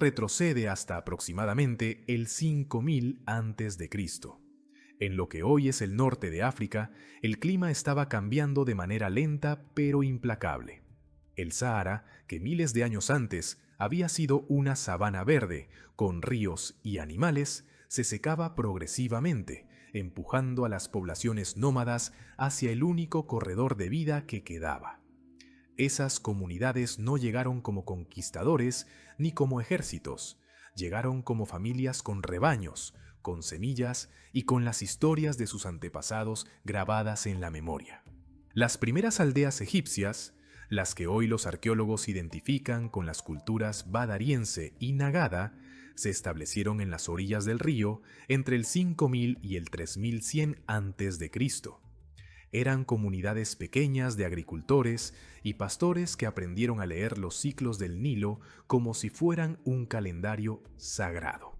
retrocede hasta aproximadamente el 5000 a.C. En lo que hoy es el norte de África, el clima estaba cambiando de manera lenta pero implacable. El Sahara, que miles de años antes había sido una sabana verde, con ríos y animales, se secaba progresivamente, empujando a las poblaciones nómadas hacia el único corredor de vida que quedaba. Esas comunidades no llegaron como conquistadores ni como ejércitos, llegaron como familias con rebaños, con semillas y con las historias de sus antepasados grabadas en la memoria. Las primeras aldeas egipcias, las que hoy los arqueólogos identifican con las culturas badariense y nagada, se establecieron en las orillas del río entre el 5000 y el 3100 a.C. Eran comunidades pequeñas de agricultores y pastores que aprendieron a leer los ciclos del Nilo como si fueran un calendario sagrado.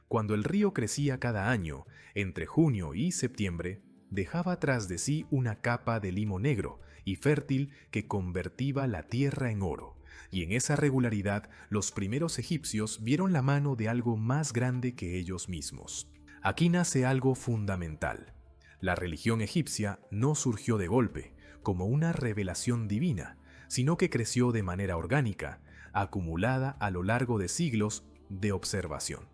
Cuando el río crecía cada año, entre junio y septiembre, dejaba tras de sí una capa de limo negro y fértil que convertía la tierra en oro, y en esa regularidad los primeros egipcios vieron la mano de algo más grande que ellos mismos. Aquí nace algo fundamental. La religión egipcia no surgió de golpe, como una revelación divina, sino que creció de manera orgánica, acumulada a lo largo de siglos de observación.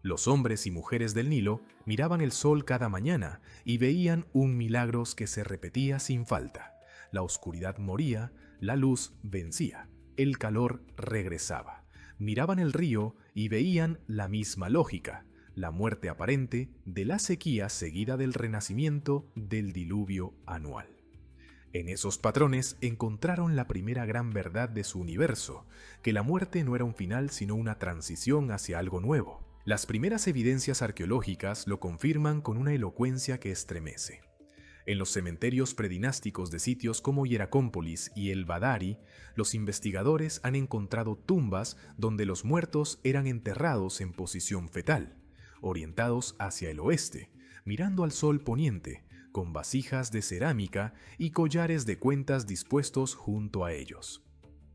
Los hombres y mujeres del Nilo miraban el sol cada mañana y veían un milagro que se repetía sin falta. La oscuridad moría, la luz vencía, el calor regresaba. Miraban el río y veían la misma lógica, la muerte aparente de la sequía seguida del renacimiento del diluvio anual. En esos patrones encontraron la primera gran verdad de su universo, que la muerte no era un final sino una transición hacia algo nuevo. Las primeras evidencias arqueológicas lo confirman con una elocuencia que estremece. En los cementerios predinásticos de sitios como Hieracómpolis y el Badari, los investigadores han encontrado tumbas donde los muertos eran enterrados en posición fetal, orientados hacia el oeste, mirando al sol poniente, con vasijas de cerámica y collares de cuentas dispuestos junto a ellos.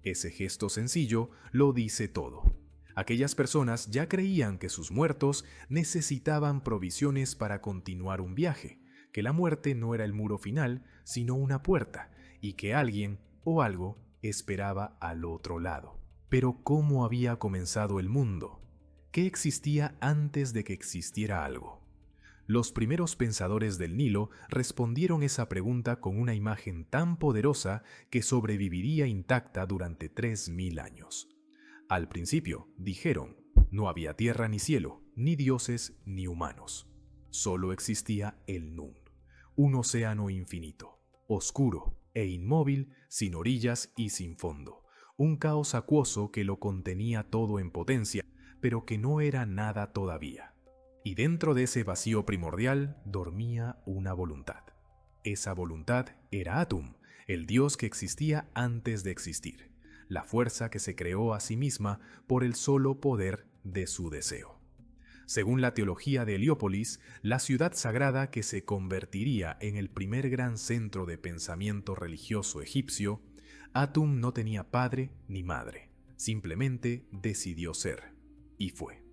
Ese gesto sencillo lo dice todo. Aquellas personas ya creían que sus muertos necesitaban provisiones para continuar un viaje, que la muerte no era el muro final, sino una puerta, y que alguien o algo esperaba al otro lado. Pero ¿cómo había comenzado el mundo? ¿Qué existía antes de que existiera algo? Los primeros pensadores del Nilo respondieron esa pregunta con una imagen tan poderosa que sobreviviría intacta durante 3000 años. Al principio, dijeron, no había tierra ni cielo, ni dioses ni humanos. Solo existía el Nun, un océano infinito, oscuro e inmóvil, sin orillas y sin fondo. Un caos acuoso que lo contenía todo en potencia, pero que no era nada todavía. Y dentro de ese vacío primordial dormía una voluntad. Esa voluntad era Atum, el dios que existía antes de existir, la fuerza que se creó a sí misma por el solo poder de su deseo. Según la teología de Heliópolis, la ciudad sagrada que se convertiría en el primer gran centro de pensamiento religioso egipcio, Atum no tenía padre ni madre, simplemente decidió ser, y fue.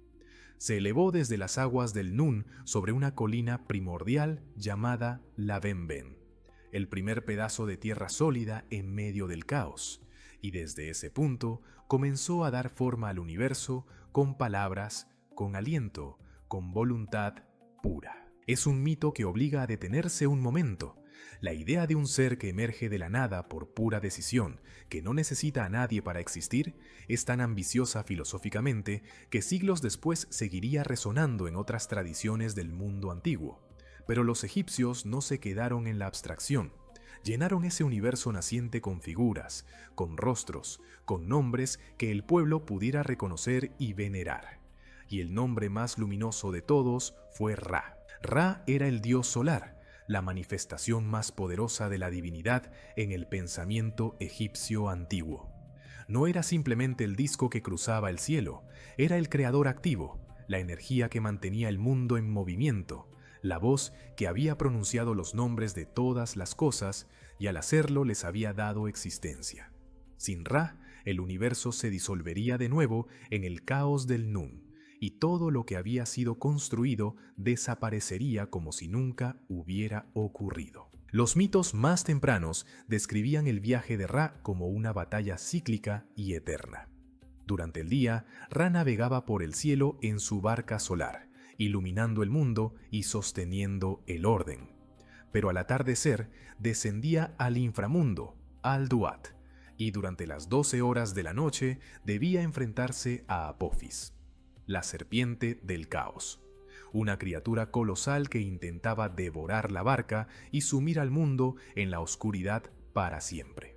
Se elevó desde las aguas del Nun sobre una colina primordial llamada la Benben, el primer pedazo de tierra sólida en medio del caos, y desde ese punto comenzó a dar forma al universo con palabras, con aliento, con voluntad pura. Es un mito que obliga a detenerse un momento. La idea de un ser que emerge de la nada por pura decisión, que no necesita a nadie para existir, es tan ambiciosa filosóficamente que siglos después seguiría resonando en otras tradiciones del mundo antiguo. Pero los egipcios no se quedaron en la abstracción. Llenaron ese universo naciente con figuras, con rostros, con nombres que el pueblo pudiera reconocer y venerar. Y el nombre más luminoso de todos fue Ra. Ra era el dios solar, la manifestación más poderosa de la divinidad en el pensamiento egipcio antiguo. No era simplemente el disco que cruzaba el cielo, era el creador activo, la energía que mantenía el mundo en movimiento, la voz que había pronunciado los nombres de todas las cosas y al hacerlo les había dado existencia. Sin Ra, el universo se disolvería de nuevo en el caos del Nun, y todo lo que había sido construido desaparecería como si nunca hubiera ocurrido. Los mitos más tempranos describían el viaje de Ra como una batalla cíclica y eterna. Durante el día, Ra navegaba por el cielo en su barca solar, iluminando el mundo y sosteniendo el orden. Pero al atardecer, descendía al inframundo, al Duat, y durante las 12 horas de la noche debía enfrentarse a Apophis, la serpiente del caos, una criatura colosal que intentaba devorar la barca y sumir al mundo en la oscuridad para siempre.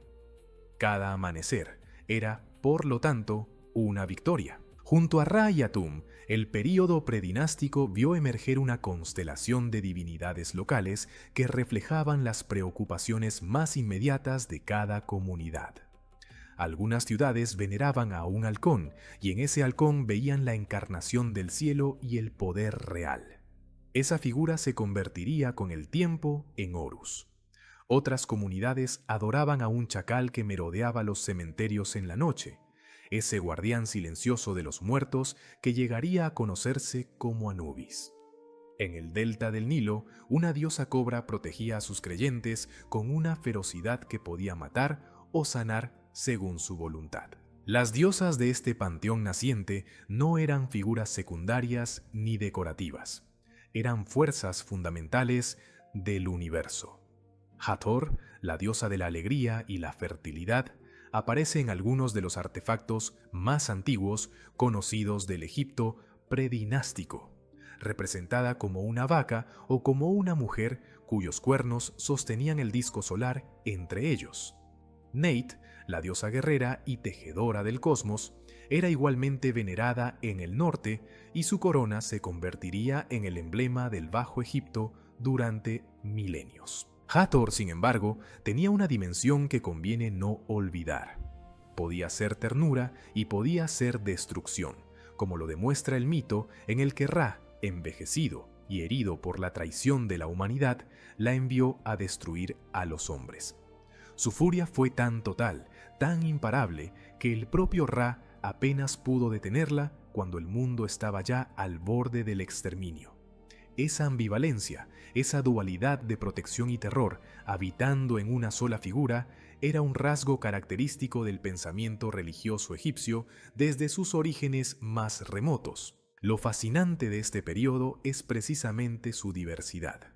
Cada amanecer era, por lo tanto, una victoria. Junto a Ra y Atum, el período predinástico vio emerger una constelación de divinidades locales que reflejaban las preocupaciones más inmediatas de cada comunidad. Algunas ciudades veneraban a un halcón, y en ese halcón veían la encarnación del cielo y el poder real. Esa figura se convertiría con el tiempo en Horus. Otras comunidades adoraban a un chacal que merodeaba los cementerios en la noche, ese guardián silencioso de los muertos que llegaría a conocerse como Anubis. En el delta del Nilo, una diosa cobra protegía a sus creyentes con una ferocidad que podía matar o sanar según su voluntad. Las diosas de este panteón naciente no eran figuras secundarias ni decorativas, eran fuerzas fundamentales del universo. Hathor, la diosa de la alegría y la fertilidad, aparece en algunos de los artefactos más antiguos conocidos del Egipto predinástico, representada como una vaca o como una mujer cuyos cuernos sostenían el disco solar entre ellos. Neit, la diosa guerrera y tejedora del cosmos, era igualmente venerada en el norte y su corona se convertiría en el emblema del Bajo Egipto durante milenios. Hathor, sin embargo, tenía una dimensión que conviene no olvidar. Podía ser ternura y podía ser destrucción, como lo demuestra el mito en el que Ra, envejecido y herido por la traición de la humanidad, la envió a destruir a los hombres. Su furia fue tan total, tan imparable, que el propio Ra apenas pudo detenerla cuando el mundo estaba ya al borde del exterminio. Esa ambivalencia, esa dualidad de protección y terror, habitando en una sola figura, era un rasgo característico del pensamiento religioso egipcio desde sus orígenes más remotos. Lo fascinante de este periodo es precisamente su diversidad.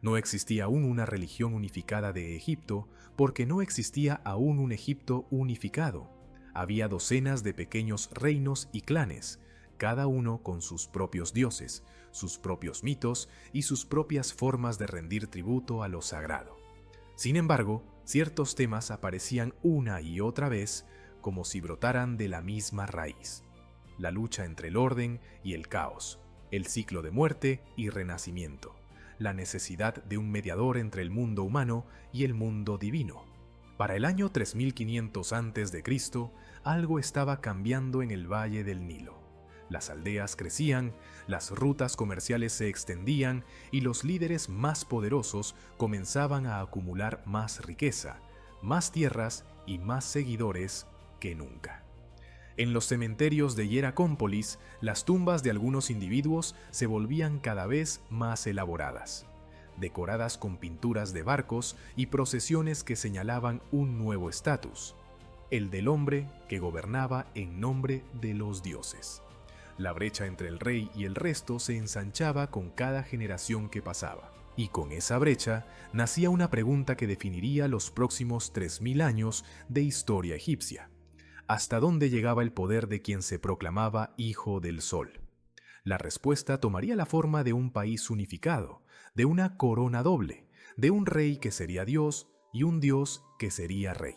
No existía aún una religión unificada de Egipto porque no existía aún un Egipto unificado. Había docenas de pequeños reinos y clanes, cada uno con sus propios dioses, sus propios mitos y sus propias formas de rendir tributo a lo sagrado. Sin embargo, ciertos temas aparecían una y otra vez como si brotaran de la misma raíz: la lucha entre el orden y el caos, el ciclo de muerte y renacimiento, la necesidad de un mediador entre el mundo humano y el mundo divino. Para el año 3500 a.C., algo estaba cambiando en el valle del Nilo. Las aldeas crecían, las rutas comerciales se extendían y los líderes más poderosos comenzaban a acumular más riqueza, más tierras y más seguidores que nunca. En los cementerios de Hieracómpolis, las tumbas de algunos individuos se volvían cada vez más elaboradas, decoradas con pinturas de barcos y procesiones que señalaban un nuevo estatus, el del hombre que gobernaba en nombre de los dioses. La brecha entre el rey y el resto se ensanchaba con cada generación que pasaba, y con esa brecha nacía una pregunta que definiría los próximos 3000 años de historia egipcia. ¿Hasta dónde llegaba el poder de quien se proclamaba Hijo del Sol? La respuesta tomaría la forma de un país unificado, de una corona doble, de un rey que sería Dios y un Dios que sería rey.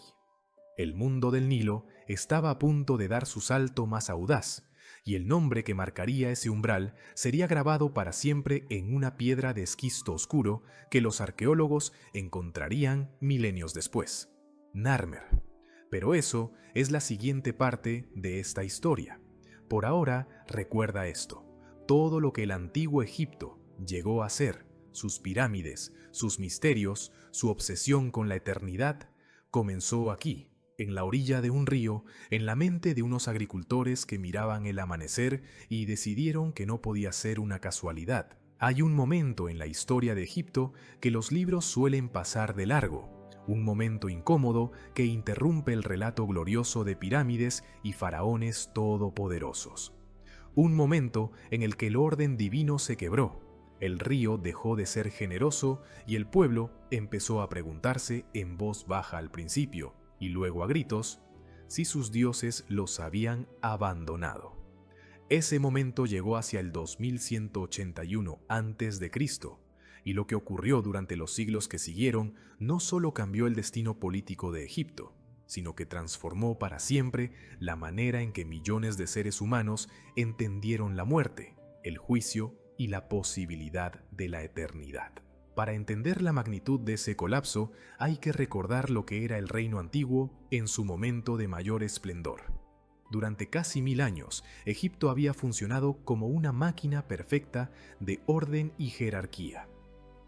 El mundo del Nilo estaba a punto de dar su salto más audaz, y el nombre que marcaría ese umbral sería grabado para siempre en una piedra de esquisto oscuro que los arqueólogos encontrarían milenios después: Narmer. Pero eso es la siguiente parte de esta historia. Por ahora, recuerda esto: todo lo que el antiguo Egipto llegó a ser, sus pirámides, sus misterios, su obsesión con la eternidad, comenzó aquí, En la orilla de un río, en la mente de unos agricultores que miraban el amanecer y decidieron que no podía ser una casualidad. Hay un momento en la historia de Egipto que los libros suelen pasar de largo, un momento incómodo que interrumpe el relato glorioso de pirámides y faraones todopoderosos. Un momento en el que el orden divino se quebró, el río dejó de ser generoso y el pueblo empezó a preguntarse en voz baja al principio, y luego a gritos, si sus dioses los habían abandonado. Ese momento llegó hacia el 2181 a.C., y lo que ocurrió durante los siglos que siguieron no solo cambió el destino político de Egipto, sino que transformó para siempre la manera en que millones de seres humanos entendieron la muerte, el juicio y la posibilidad de la eternidad. Para entender la magnitud de ese colapso, hay que recordar lo que era el reino antiguo en su momento de mayor esplendor. Durante casi 1000 años, Egipto había funcionado como una máquina perfecta de orden y jerarquía.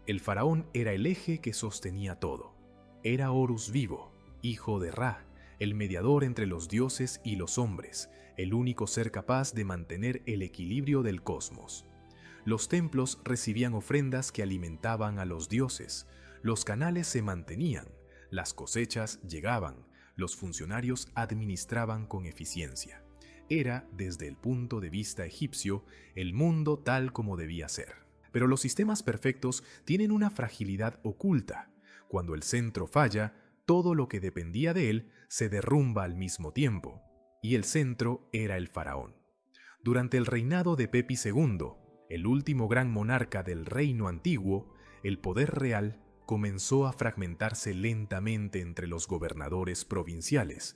El faraón era el eje que sostenía todo. Era Horus vivo, hijo de Ra, el mediador entre los dioses y los hombres, el único ser capaz de mantener el equilibrio del cosmos. Los templos recibían ofrendas que alimentaban a los dioses, los canales se mantenían, las cosechas llegaban, los funcionarios administraban con eficiencia. Era, desde el punto de vista egipcio, el mundo tal como debía ser. Pero los sistemas perfectos tienen una fragilidad oculta. Cuando el centro falla, todo lo que dependía de él se derrumba al mismo tiempo. Y el centro era el faraón. Durante el reinado de Pepi II, el último gran monarca del reino antiguo, el poder real comenzó a fragmentarse lentamente entre los gobernadores provinciales,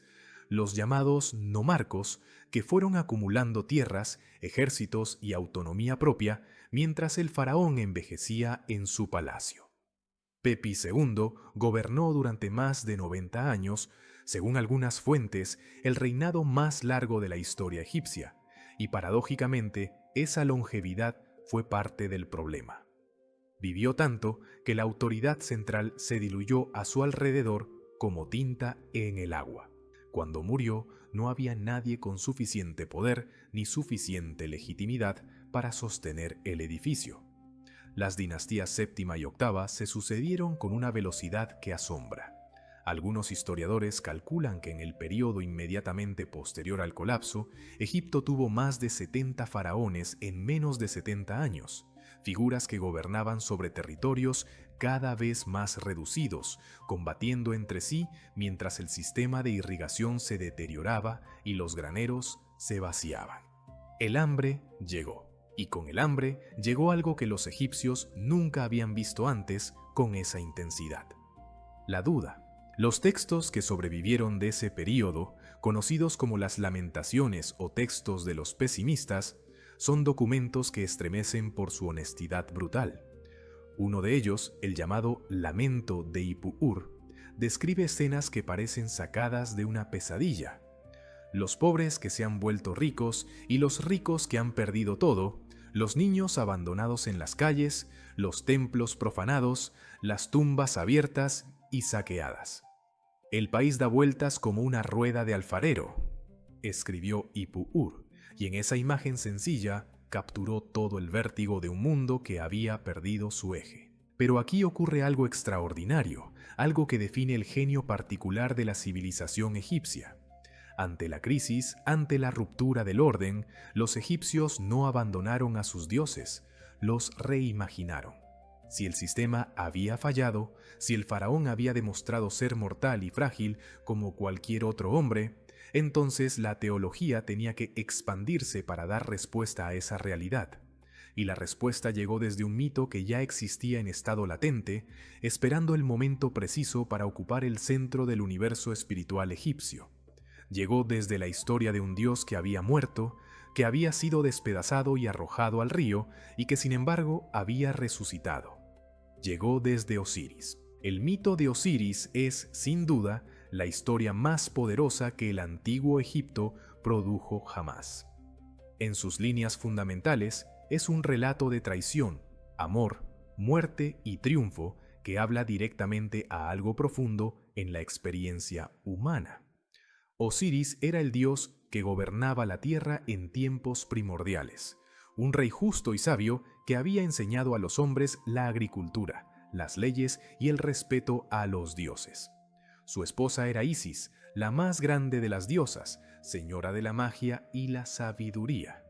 los llamados nomarcos, que fueron acumulando tierras, ejércitos y autonomía propia mientras el faraón envejecía en su palacio. Pepi II gobernó durante más de 90 años, según algunas fuentes, el reinado más largo de la historia egipcia, y paradójicamente, esa longevidad fue parte del problema. Vivió tanto que la autoridad central se diluyó a su alrededor como tinta en el agua. Cuando murió, no había nadie con suficiente poder ni suficiente legitimidad para sostener el edificio. Las dinastías séptima y octava se sucedieron con una velocidad que asombra. Algunos historiadores calculan que en el período inmediatamente posterior al colapso, Egipto tuvo más de 70 faraones en menos de 70 años, figuras que gobernaban sobre territorios cada vez más reducidos, combatiendo entre sí mientras el sistema de irrigación se deterioraba y los graneros se vaciaban. El hambre llegó, y con el hambre llegó algo que los egipcios nunca habían visto antes con esa intensidad: la duda. Los textos que sobrevivieron de ese período, conocidos como las Lamentaciones o textos de los pesimistas, son documentos que estremecen por su honestidad brutal. Uno de ellos, el llamado Lamento de Ipu-Ur, describe escenas que parecen sacadas de una pesadilla. Los pobres que se han vuelto ricos y los ricos que han perdido todo, los niños abandonados en las calles, los templos profanados, las tumbas abiertas y saqueadas. El país da vueltas como una rueda de alfarero, escribió Ipu-Ur, y en esa imagen sencilla capturó todo el vértigo de un mundo que había perdido su eje. Pero aquí ocurre algo extraordinario, algo que define el genio particular de la civilización egipcia. Ante la crisis, ante la ruptura del orden, los egipcios no abandonaron a sus dioses, los reimaginaron. Si el sistema había fallado, si el faraón había demostrado ser mortal y frágil como cualquier otro hombre, entonces la teología tenía que expandirse para dar respuesta a esa realidad. Y la respuesta llegó desde un mito que ya existía en estado latente, esperando el momento preciso para ocupar el centro del universo espiritual egipcio. Llegó desde la historia de un dios que había muerto, que había sido despedazado y arrojado al río y que sin embargo había resucitado. Llegó desde Osiris. El mito de Osiris es, sin duda, la historia más poderosa que el antiguo Egipto produjo jamás. En sus líneas fundamentales, es un relato de traición, amor, muerte y triunfo que habla directamente a algo profundo en la experiencia humana. Osiris era el dios que gobernaba la tierra en tiempos primordiales, un rey justo y sabio que había enseñado a los hombres la agricultura, las leyes y el respeto a los dioses. Su esposa era Isis, la más grande de las diosas, señora de la magia y la sabiduría.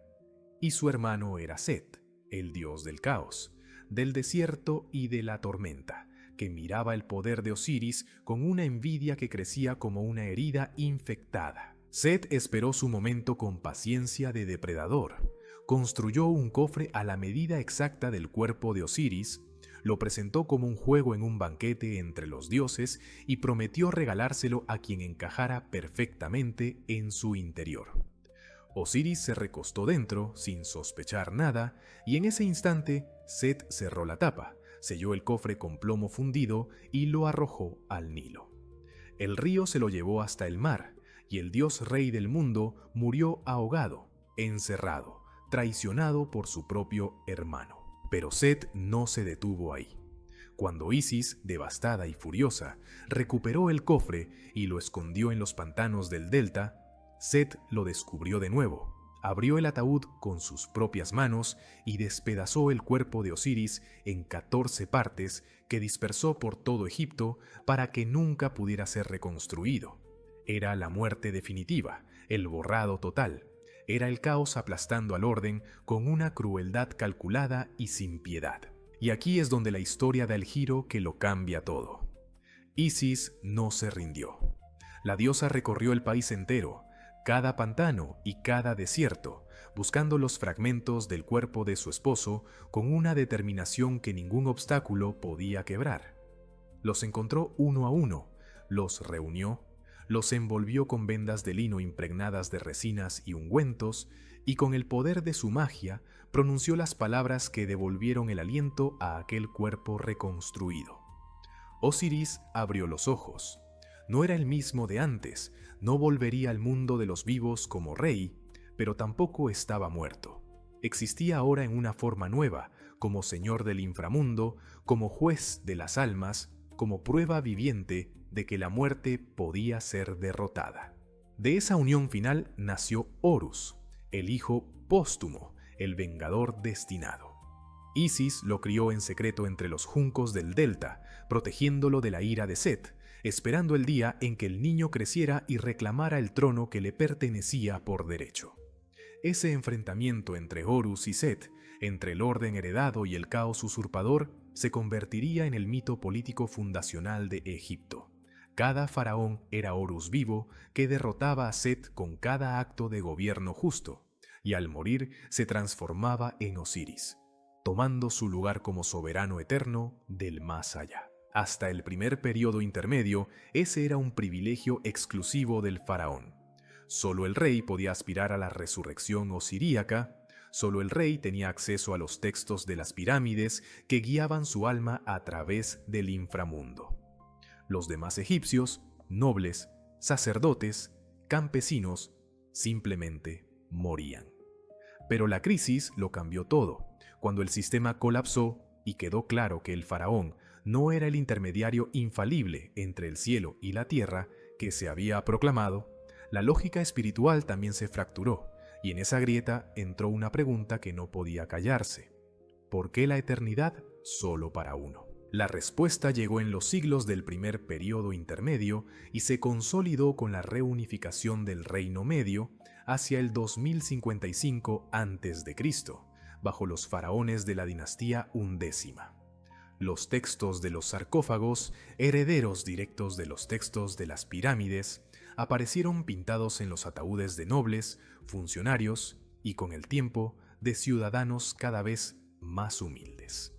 Y su hermano era Set, el dios del caos, del desierto y de la tormenta, que miraba el poder de Osiris con una envidia que crecía como una herida infectada. Set esperó su momento con paciencia de depredador. Construyó un cofre a la medida exacta del cuerpo de Osiris, lo presentó como un juego en un banquete entre los dioses y prometió regalárselo a quien encajara perfectamente en su interior. Osiris se recostó dentro, sin sospechar nada, y en ese instante Set cerró la tapa, selló el cofre con plomo fundido y lo arrojó al Nilo. El río se lo llevó hasta el mar, y el dios rey del mundo murió ahogado, encerrado, traicionado por su propio hermano. Pero Set no se detuvo ahí. Cuando Isis, devastada y furiosa, recuperó el cofre y lo escondió en los pantanos del delta, Set lo descubrió de nuevo, abrió el ataúd con sus propias manos y despedazó el cuerpo de Osiris en 14 partes que dispersó por todo Egipto para que nunca pudiera ser reconstruido. Era la muerte definitiva, el borrado total. Era el caos aplastando al orden con una crueldad calculada y sin piedad. Y aquí es donde la historia da el giro que lo cambia todo. Isis no se rindió. La diosa recorrió el país entero, cada pantano y cada desierto, buscando los fragmentos del cuerpo de su esposo con una determinación que ningún obstáculo podía quebrar. Los encontró uno a uno, los reunió, los envolvió con vendas de lino impregnadas de resinas y ungüentos, y con el poder de su magia pronunció las palabras que devolvieron el aliento a aquel cuerpo reconstruido. Osiris abrió los ojos. No era el mismo de antes, no volvería al mundo de los vivos como rey, pero tampoco estaba muerto. Existía ahora en una forma nueva, como señor del inframundo, como juez de las almas, como prueba viviente de que la muerte podía ser derrotada. De esa unión final nació Horus, el hijo póstumo, el vengador destinado. Isis lo crió en secreto entre los juncos del delta, protegiéndolo de la ira de Set, esperando el día en que el niño creciera y reclamara el trono que le pertenecía por derecho. Ese enfrentamiento entre Horus y Set, entre el orden heredado y el caos usurpador, se convertiría en el mito político fundacional de Egipto. Cada faraón era Horus vivo que derrotaba a Set con cada acto de gobierno justo, y al morir se transformaba en Osiris, tomando su lugar como soberano eterno del más allá. Hasta el primer periodo intermedio, ese era un privilegio exclusivo del faraón. Solo el rey podía aspirar a la resurrección osiríaca, solo el rey tenía acceso a los textos de las pirámides que guiaban su alma a través del inframundo. Los demás egipcios, nobles, sacerdotes, campesinos, simplemente morían. Pero la crisis lo cambió todo, cuando el sistema colapsó y quedó claro que el faraón no era el intermediario infalible entre el cielo y la tierra que se había proclamado. La lógica espiritual también se fracturó, y en esa grieta entró una pregunta que no podía callarse. ¿Por qué la eternidad solo para uno? La respuesta llegó en los siglos del primer período intermedio y se consolidó con la reunificación del Reino Medio hacia el 2055 a.C., bajo los faraones de la dinastía undécima. Los textos de los sarcófagos, herederos directos de los textos de las pirámides, aparecieron pintados en los ataúdes de nobles, funcionarios y, con el tiempo, de ciudadanos cada vez más humildes.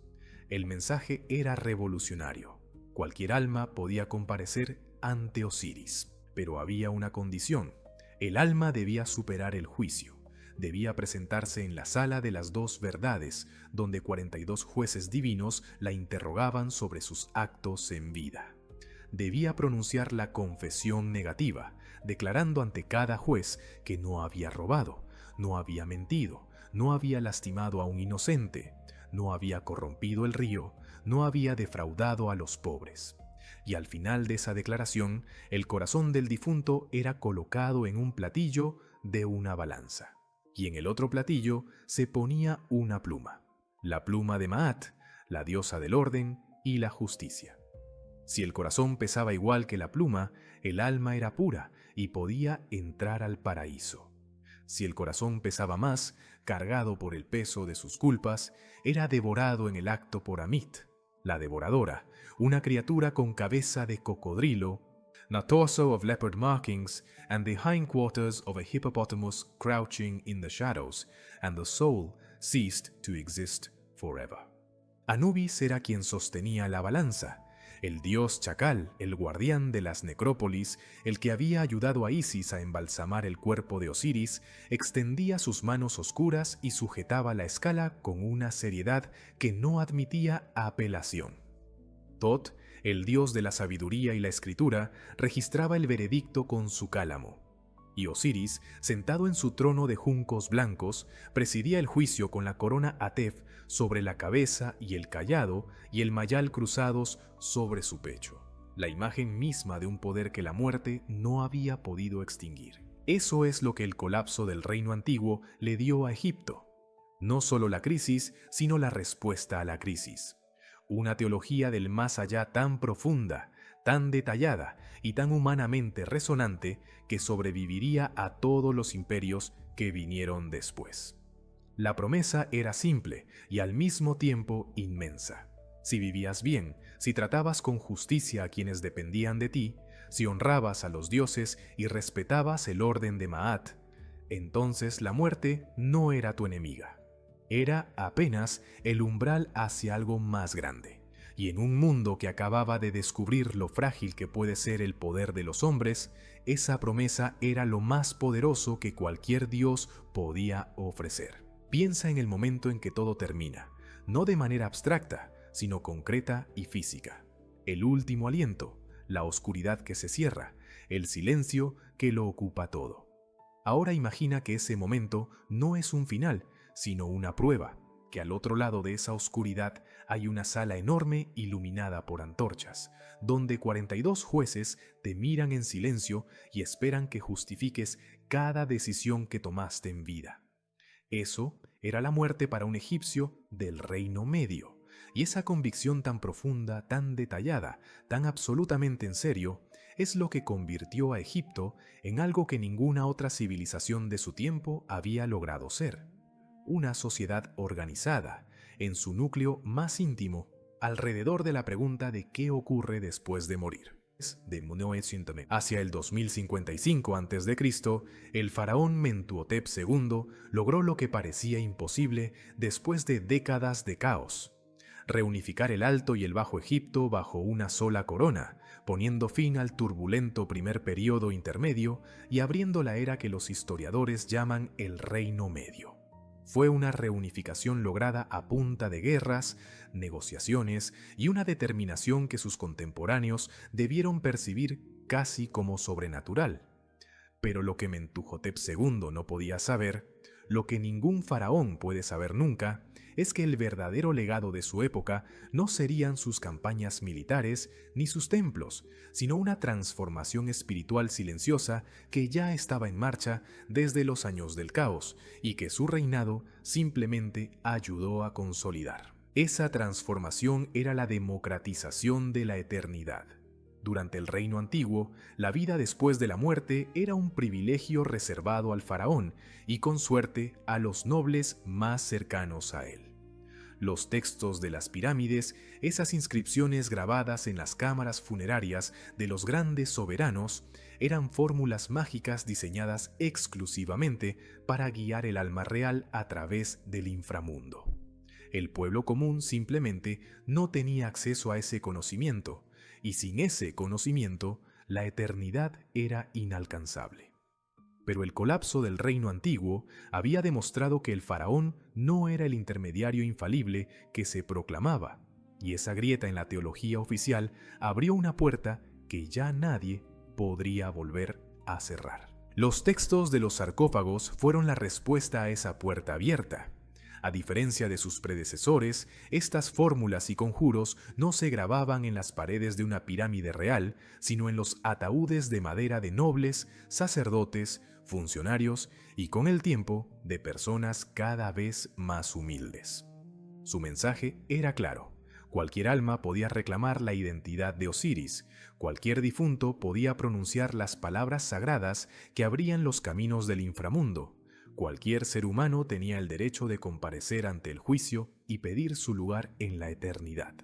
El mensaje era revolucionario. Cualquier alma podía comparecer ante Osiris, pero había una condición. El alma debía superar el juicio. Debía presentarse en la sala de las dos verdades, donde 42 jueces divinos la interrogaban sobre sus actos en vida. Debía pronunciar la confesión negativa, declarando ante cada juez que no había robado, no había mentido, no había lastimado a un inocente, no había corrompido el río, no había defraudado a los pobres. Y al final de esa declaración, el corazón del difunto era colocado en un platillo de una balanza, y en el otro platillo se ponía una pluma, la pluma de Maat, la diosa del orden y la justicia. Si el corazón pesaba igual que la pluma, el alma era pura y podía entrar al paraíso. Si el corazón pesaba más, cargado por el peso de sus culpas, era devorado en el acto por Amit, la devoradora, una criatura con cabeza de cocodrilo, a torso of leopard markings, and the hindquarters of a hippopotamus crouching in the shadows, and the soul ceased to exist forever. Anubis era quien sostenía la balanza, el dios chacal, el guardián de las necrópolis, el que había ayudado a Isis a embalsamar el cuerpo de Osiris, extendía sus manos oscuras y sujetaba la escala con una seriedad que no admitía apelación. Tot, el dios de la sabiduría y la escritura, registraba el veredicto con su cálamo. Y Osiris, sentado en su trono de juncos blancos, presidía el juicio con la corona Atef sobre la cabeza y el cayado y el mayal cruzados sobre su pecho, la imagen misma de un poder que la muerte no había podido extinguir. Eso es lo que el colapso del reino antiguo le dio a Egipto. No solo la crisis, sino la respuesta a la crisis. Una teología del más allá tan profunda, tan detallada y tan humanamente resonante que sobreviviría a todos los imperios que vinieron después. La promesa era simple y al mismo tiempo inmensa. Si vivías bien, si tratabas con justicia a quienes dependían de ti, si honrabas a los dioses y respetabas el orden de Maat, entonces la muerte no era tu enemiga. Era apenas el umbral hacia algo más grande. Y en un mundo que acababa de descubrir lo frágil que puede ser el poder de los hombres, esa promesa era lo más poderoso que cualquier dios podía ofrecer. Piensa en el momento en que todo termina, no de manera abstracta, sino concreta y física. El último aliento, la oscuridad que se cierra, el silencio que lo ocupa todo. Ahora imagina que ese momento no es un final, sino una prueba, que al otro lado de esa oscuridad hay una sala enorme iluminada por antorchas, donde 42 jueces te miran en silencio y esperan que justifiques cada decisión que tomaste en vida. Eso era la muerte para un egipcio del Reino Medio, y esa convicción tan profunda, tan detallada, tan absolutamente en serio, es lo que convirtió a Egipto en algo que ninguna otra civilización de su tiempo había logrado ser. Una sociedad organizada, en su núcleo más íntimo, alrededor de la pregunta de qué ocurre después de morir. Hacia el 2055 a.C., el faraón Mentuhotep II logró lo que parecía imposible después de décadas de caos: reunificar el Alto y el Bajo Egipto bajo una sola corona, poniendo fin al turbulento primer periodo intermedio y abriendo la era que los historiadores llaman el Reino Medio. Fue una reunificación lograda a punta de guerras, negociaciones y una determinación que sus contemporáneos debieron percibir casi como sobrenatural. Pero lo que Mentuhotep II no podía saber, lo que ningún faraón puede saber nunca, es que el verdadero legado de su época no serían sus campañas militares ni sus templos, sino una transformación espiritual silenciosa que ya estaba en marcha desde los años del caos y que su reinado simplemente ayudó a consolidar. Esa transformación era la democratización de la eternidad. Durante el reino antiguo, la vida después de la muerte era un privilegio reservado al faraón y, con suerte, a los nobles más cercanos a él. Los textos de las pirámides, esas inscripciones grabadas en las cámaras funerarias de los grandes soberanos, eran fórmulas mágicas diseñadas exclusivamente para guiar el alma real a través del inframundo. El pueblo común simplemente no tenía acceso a ese conocimiento, y sin ese conocimiento, la eternidad era inalcanzable. Pero el colapso del reino antiguo había demostrado que el faraón no era el intermediario infalible que se proclamaba, y esa grieta en la teología oficial abrió una puerta que ya nadie podría volver a cerrar. Los textos de los sarcófagos fueron la respuesta a esa puerta abierta. A diferencia de sus predecesores, estas fórmulas y conjuros no se grababan en las paredes de una pirámide real, sino en los ataúdes de madera de nobles, sacerdotes, funcionarios y, con el tiempo, de personas cada vez más humildes. Su mensaje era claro. Cualquier alma podía reclamar la identidad de Osiris, cualquier difunto podía pronunciar las palabras sagradas que abrían los caminos del inframundo, cualquier ser humano tenía el derecho de comparecer ante el juicio y pedir su lugar en la eternidad.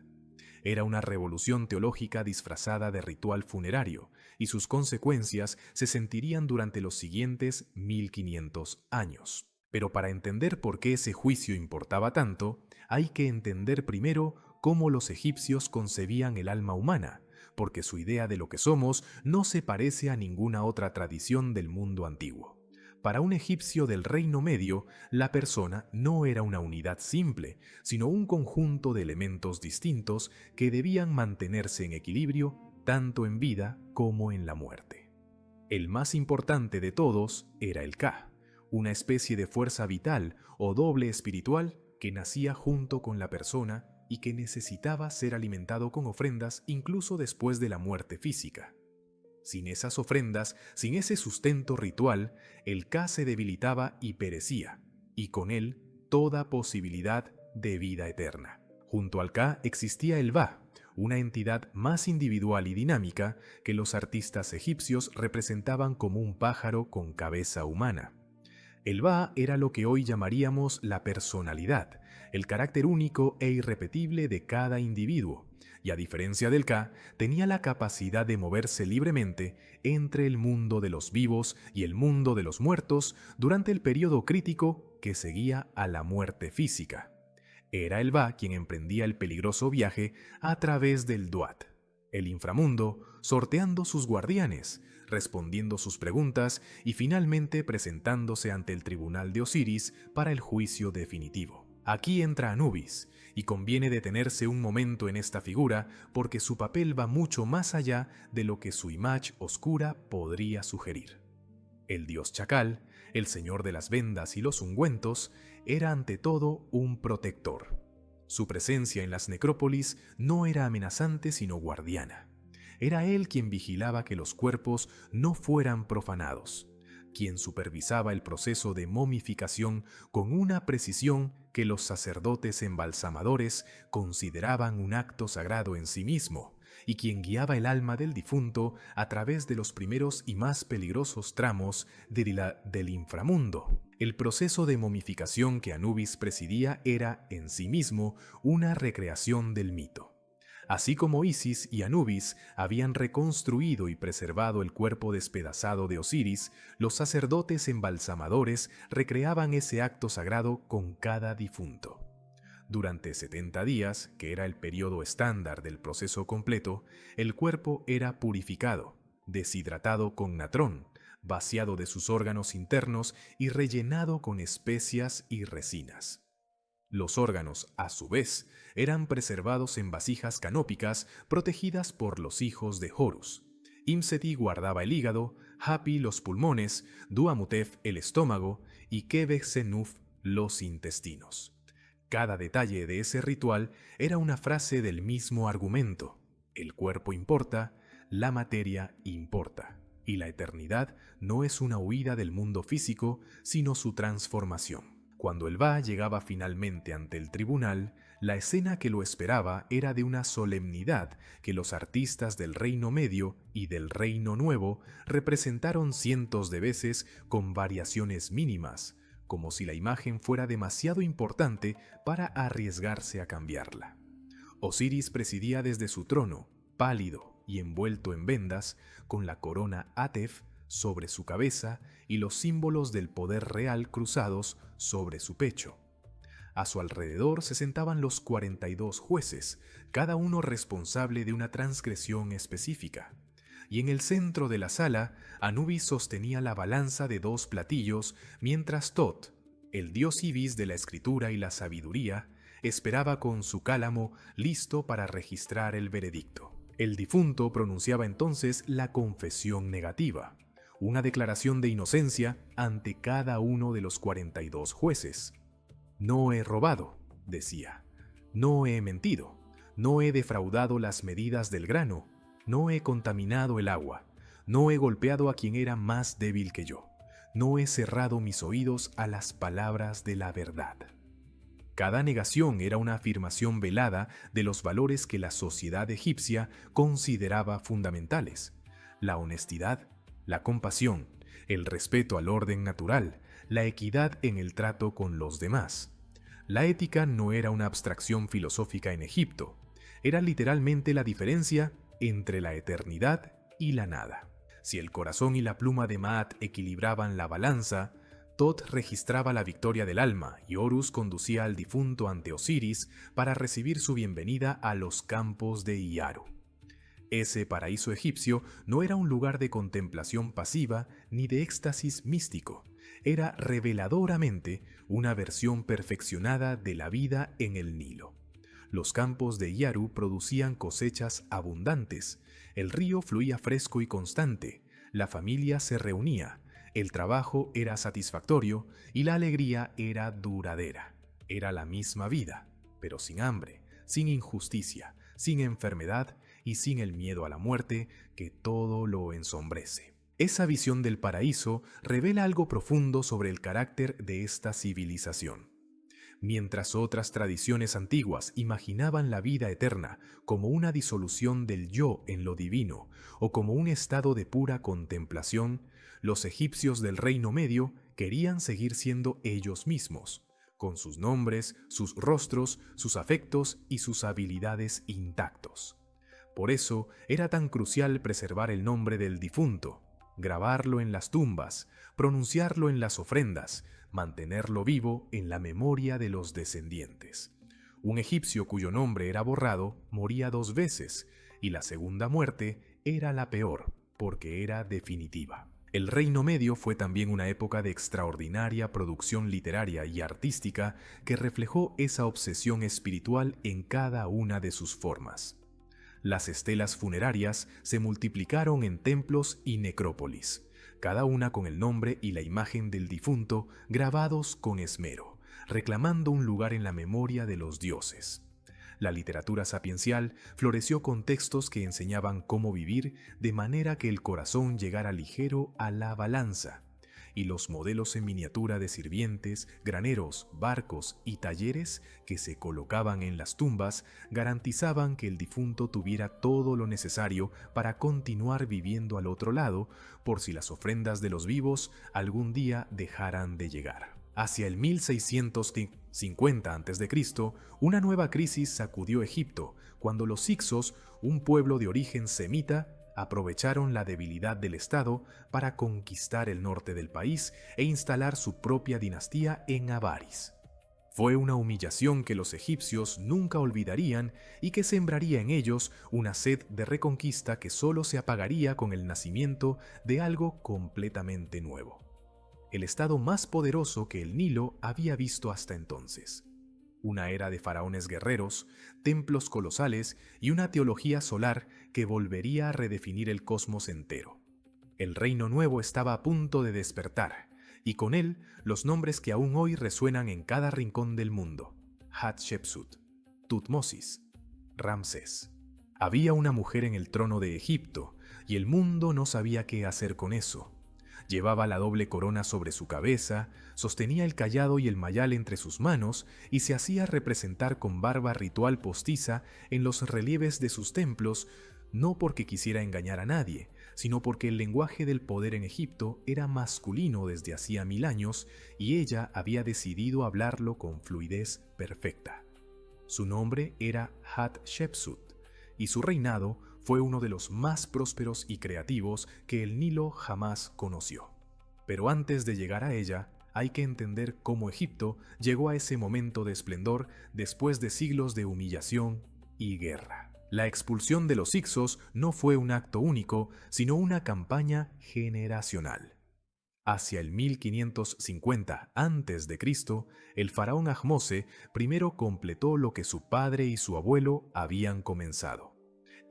Era una revolución teológica disfrazada de ritual funerario, y sus consecuencias se sentirían durante los siguientes 1500 años. Pero para entender por qué ese juicio importaba tanto, hay que entender primero cómo los egipcios concebían el alma humana, porque su idea de lo que somos no se parece a ninguna otra tradición del mundo antiguo. Para un egipcio del Reino Medio, la persona no era una unidad simple, sino un conjunto de elementos distintos que debían mantenerse en equilibrio tanto en vida como en la muerte. El más importante de todos era el Ka, una especie de fuerza vital o doble espiritual que nacía junto con la persona y que necesitaba ser alimentado con ofrendas incluso después de la muerte física. Sin esas ofrendas, sin ese sustento ritual, el Ka se debilitaba y perecía, y con él toda posibilidad de vida eterna. Junto al Ka existía el Ba, una entidad más individual y dinámica que los artistas egipcios representaban como un pájaro con cabeza humana. El Ba era lo que hoy llamaríamos la personalidad, el carácter único e irrepetible de cada individuo, y a diferencia del Ka, tenía la capacidad de moverse libremente entre el mundo de los vivos y el mundo de los muertos durante el periodo crítico que seguía a la muerte física. Era el Ba quien emprendía el peligroso viaje a través del Duat, el inframundo, sorteando sus guardianes, respondiendo sus preguntas y finalmente presentándose ante el tribunal de Osiris para el juicio definitivo. Aquí entra Anubis, y conviene detenerse un momento en esta figura porque su papel va mucho más allá de lo que su imagen oscura podría sugerir. El dios chacal, el señor de las vendas y los ungüentos, era ante todo un protector. Su presencia en las necrópolis no era amenazante sino guardiana. Era él quien vigilaba que los cuerpos no fueran profanados, quien supervisaba el proceso de momificación con una precisión que los sacerdotes embalsamadores consideraban un acto sagrado en sí mismo, y quien guiaba el alma del difunto a través de los primeros y más peligrosos tramos del inframundo. El proceso de momificación que Anubis presidía era, en sí mismo, una recreación del mito. Así como Isis y Anubis habían reconstruido y preservado el cuerpo despedazado de Osiris, los sacerdotes embalsamadores recreaban ese acto sagrado con cada difunto. Durante 70 días, que era el periodo estándar del proceso completo, el cuerpo era purificado, deshidratado con natrón, vaciado de sus órganos internos y rellenado con especias y resinas. Los órganos, a su vez, eran preservados en vasijas canópicas protegidas por los hijos de Horus. Imseti guardaba el hígado, Hapi los pulmones, Duamutef el estómago y Quebecenuf los intestinos. Cada detalle de ese ritual era una frase del mismo argumento: el cuerpo importa, la materia importa, y la eternidad no es una huida del mundo físico, sino su transformación. Cuando el Ba llegaba finalmente ante el tribunal, la escena que lo esperaba era de una solemnidad que los artistas del Reino Medio y del Reino Nuevo representaron cientos de veces con variaciones mínimas, como si la imagen fuera demasiado importante para arriesgarse a cambiarla. Osiris presidía desde su trono, pálido y envuelto en vendas, con la corona Atef sobre su cabeza y los símbolos del poder real cruzados sobre su pecho. A su alrededor se sentaban los 42 jueces, cada uno responsable de una transgresión específica. Y en el centro de la sala, Anubis sostenía la balanza de 2 platillos, mientras Tot, el dios Ibis de la escritura y la sabiduría, esperaba con su cálamo listo para registrar el veredicto. El difunto pronunciaba entonces la confesión negativa, una declaración de inocencia ante cada uno de los 42 jueces. No he robado, decía. No he mentido. No he defraudado las medidas del grano. No he contaminado el agua. No he golpeado a quien era más débil que yo. No he cerrado mis oídos a las palabras de la verdad. Cada negación era una afirmación velada de los valores que la sociedad egipcia consideraba fundamentales: la honestidad, la compasión, el respeto al orden natural, la equidad en el trato con los demás. La ética no era una abstracción filosófica en Egipto, era literalmente la diferencia entre la eternidad y la nada. Si el corazón y la pluma de Maat equilibraban la balanza, Tot registraba la victoria del alma y Horus conducía al difunto ante Osiris para recibir su bienvenida a los campos de Iaru. Ese paraíso egipcio no era un lugar de contemplación pasiva ni de éxtasis místico, era reveladoramente una versión perfeccionada de la vida en el Nilo. Los campos de Iaru producían cosechas abundantes, el río fluía fresco y constante, la familia se reunía, el trabajo era satisfactorio y la alegría era duradera. Era la misma vida, pero sin hambre, sin injusticia, sin enfermedad y sin el miedo a la muerte que todo lo ensombrece. Esa visión del paraíso revela algo profundo sobre el carácter de esta civilización. Mientras otras tradiciones antiguas imaginaban la vida eterna como una disolución del yo en lo divino o como un estado de pura contemplación, los egipcios del Reino Medio querían seguir siendo ellos mismos, con sus nombres, sus rostros, sus afectos y sus habilidades intactos. Por eso era tan crucial preservar el nombre del difunto, grabarlo en las tumbas, pronunciarlo en las ofrendas, mantenerlo vivo en la memoria de los descendientes. Un egipcio cuyo nombre era borrado moría 2 veces, y la segunda muerte era la peor, porque era definitiva. El Reino Medio fue también una época de extraordinaria producción literaria y artística que reflejó esa obsesión espiritual en cada una de sus formas. Las estelas funerarias se multiplicaron en templos y necrópolis, cada una con el nombre y la imagen del difunto grabados con esmero, reclamando un lugar en la memoria de los dioses. La literatura sapiencial floreció con textos que enseñaban cómo vivir de manera que el corazón llegara ligero a la balanza, y los modelos en miniatura de sirvientes, graneros, barcos y talleres que se colocaban en las tumbas garantizaban que el difunto tuviera todo lo necesario para continuar viviendo al otro lado, por si las ofrendas de los vivos algún día dejaran de llegar. Hacia el 1650 a.C., una nueva crisis sacudió Egipto cuando los hicsos, un pueblo de origen semita, aprovecharon la debilidad del Estado para conquistar el norte del país e instalar su propia dinastía en Avaris. Fue una humillación que los egipcios nunca olvidarían y que sembraría en ellos una sed de reconquista que solo se apagaría con el nacimiento de algo completamente nuevo. El estado más poderoso que el Nilo había visto hasta entonces. Una era de faraones guerreros, templos colosales y una teología solar que volvería a redefinir el cosmos entero. El reino nuevo estaba a punto de despertar, y con él los nombres que aún hoy resuenan en cada rincón del mundo: Hatshepsut, Tutmosis, Ramsés. Había una mujer en el trono de Egipto, y el mundo no sabía qué hacer con eso. Llevaba la doble corona sobre su cabeza, sostenía el cayado y el mayal entre sus manos y se hacía representar con barba ritual postiza en los relieves de sus templos, no porque quisiera engañar a nadie, sino porque el lenguaje del poder en Egipto era masculino desde hacía 1000 años y ella había decidido hablarlo con fluidez perfecta. Su nombre era Hatshepsut y su reinado fue uno de los más prósperos y creativos que el Nilo jamás conoció. Pero antes de llegar a ella, hay que entender cómo Egipto llegó a ese momento de esplendor después de siglos de humillación y guerra. La expulsión de los hicsos no fue un acto único, sino una campaña generacional. Hacia el 1550 a.C., el faraón Ahmose primero completó lo que su padre y su abuelo habían comenzado.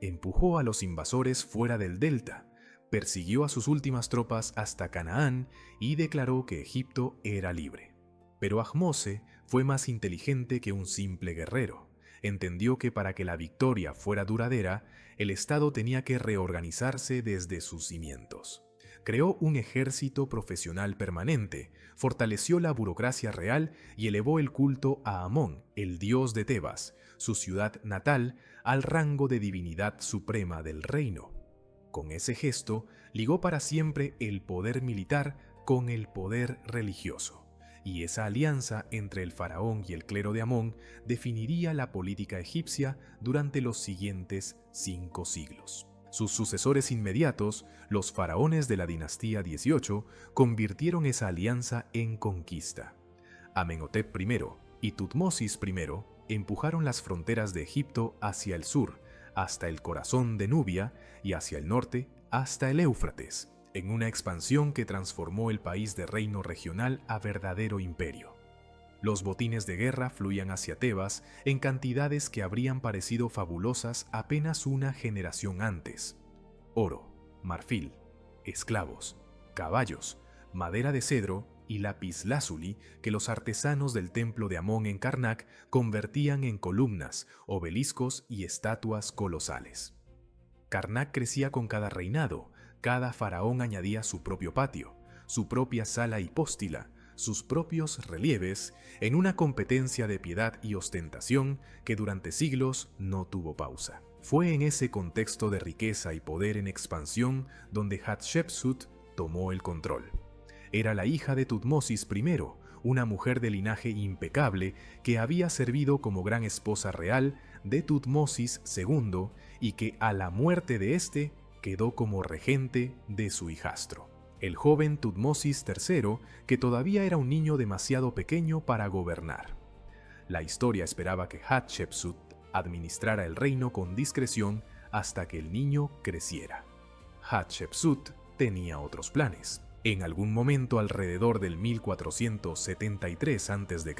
Empujó a los invasores fuera del delta, persiguió a sus últimas tropas hasta Canaán y declaró que Egipto era libre. Pero Ahmose Fue más inteligente que un simple guerrero. Entendió que para que la victoria fuera duradera, el Estado tenía que reorganizarse desde sus cimientos. Creó un ejército profesional permanente, fortaleció la burocracia real y elevó el culto a Amón, el dios de Tebas, su ciudad natal, al rango de divinidad suprema del reino. Con ese gesto, ligó para siempre el poder militar con el poder religioso, y esa alianza entre el faraón y el clero de Amón definiría la política egipcia durante los siguientes 5 siglos. Sus sucesores inmediatos, los faraones de la dinastía 18, convirtieron esa alianza en conquista. Amenhotep I y Tutmosis I empujaron las fronteras de Egipto hacia el sur, hasta el corazón de Nubia, y hacia el norte, hasta el Éufrates, en una expansión que transformó el país de reino regional a verdadero imperio. Los botines de guerra fluían hacia Tebas en cantidades que habrían parecido fabulosas apenas una generación antes. Oro, marfil, esclavos, caballos, madera de cedro y lapislázuli que los artesanos del templo de Amón en Karnak convertían en columnas, obeliscos y estatuas colosales. Karnak crecía con cada reinado, cada faraón añadía su propio patio, su propia sala hipóstila, sus propios relieves, en una competencia de piedad y ostentación que durante siglos no tuvo pausa. Fue en ese contexto de riqueza y poder en expansión donde Hatshepsut tomó el control. Era la hija de Tutmosis I, una mujer de linaje impecable que había servido como gran esposa real de Tutmosis II y que a la muerte de este quedó como regente de su hijastro, el joven Tutmosis III, que todavía era un niño demasiado pequeño para gobernar. La historia esperaba que Hatshepsut administrara el reino con discreción hasta que el niño creciera. Hatshepsut tenía otros planes. En algún momento alrededor del 1473 a.C.,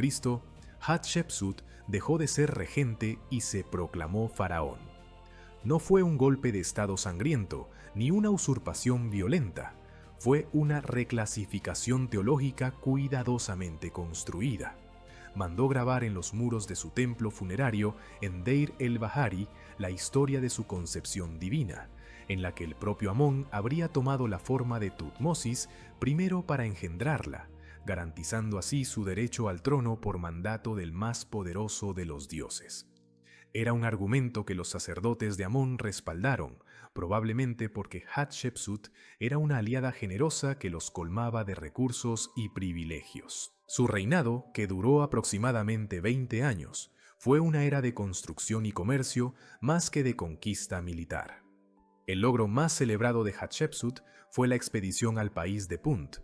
Hatshepsut dejó de ser regente y se proclamó faraón. No fue un golpe de estado sangriento, ni una usurpación violenta. Fue una reclasificación teológica cuidadosamente construida. Mandó grabar en los muros de su templo funerario en Deir el-Bahari la historia de su concepción divina, en la que el propio Amón habría tomado la forma de Tutmosis primero para engendrarla, garantizando así su derecho al trono por mandato del más poderoso de los dioses. Era un argumento que los sacerdotes de Amón respaldaron, probablemente porque Hatshepsut era una aliada generosa que los colmaba de recursos y privilegios. Su reinado, que duró aproximadamente 20 años, fue una era de construcción y comercio más que de conquista militar. El logro más celebrado de Hatshepsut fue la expedición al país de Punt,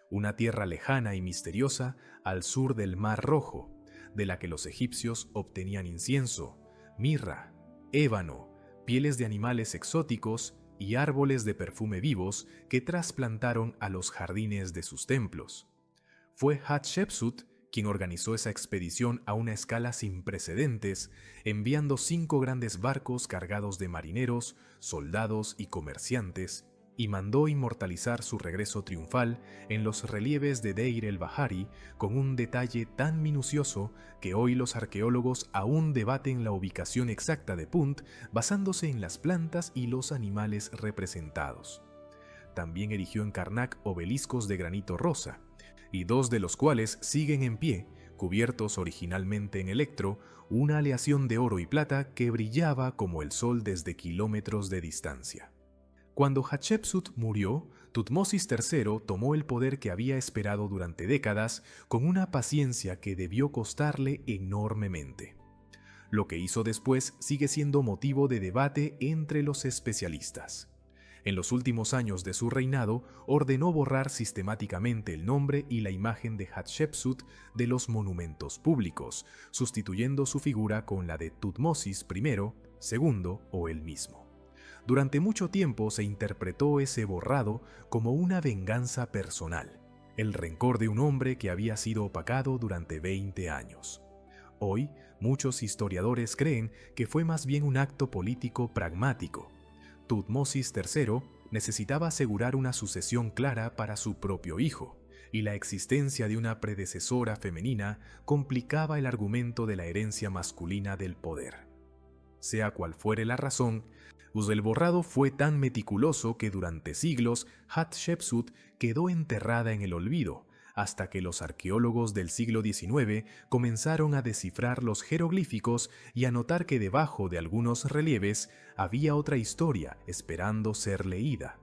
una tierra lejana y misteriosa al sur del Mar Rojo, de la que los egipcios obtenían incienso, mirra, ébano, pieles de animales exóticos y árboles de perfume vivos que trasplantaron a los jardines de sus templos. Fue Hatshepsut quien organizó esa expedición a una escala sin precedentes, enviando 5 grandes barcos cargados de marineros, soldados y comerciantes, y mandó inmortalizar su regreso triunfal en los relieves de Deir el-Bahari con un detalle tan minucioso que hoy los arqueólogos aún debaten la ubicación exacta de Punt basándose en las plantas y los animales representados. También erigió en Karnak obeliscos de granito rosa, y 2 de los cuales siguen en pie, cubiertos originalmente en electro, una aleación de oro y plata que brillaba como el sol desde kilómetros de distancia. Cuando Hatshepsut murió, Tutmosis III tomó el poder que había esperado durante décadas con una paciencia que debió costarle enormemente. Lo que hizo después sigue siendo motivo de debate entre los especialistas. En los últimos años de su reinado, ordenó borrar sistemáticamente el nombre y la imagen de Hatshepsut de los monumentos públicos, sustituyendo su figura con la de Tutmosis I, II o él mismo. Durante mucho tiempo se interpretó ese borrado como una venganza personal, el rencor de un hombre que había sido opacado durante 20 años. Hoy, muchos historiadores creen que fue más bien un acto político pragmático. Tutmosis III necesitaba asegurar una sucesión clara para su propio hijo, y la existencia de una predecesora femenina complicaba el argumento de la herencia masculina del poder. Sea cual fuere la razón, el borrado fue tan meticuloso que durante siglos Hatshepsut quedó enterrada en el olvido, hasta que los arqueólogos del siglo XIX comenzaron a descifrar los jeroglíficos y a notar que debajo de algunos relieves había otra historia esperando ser leída.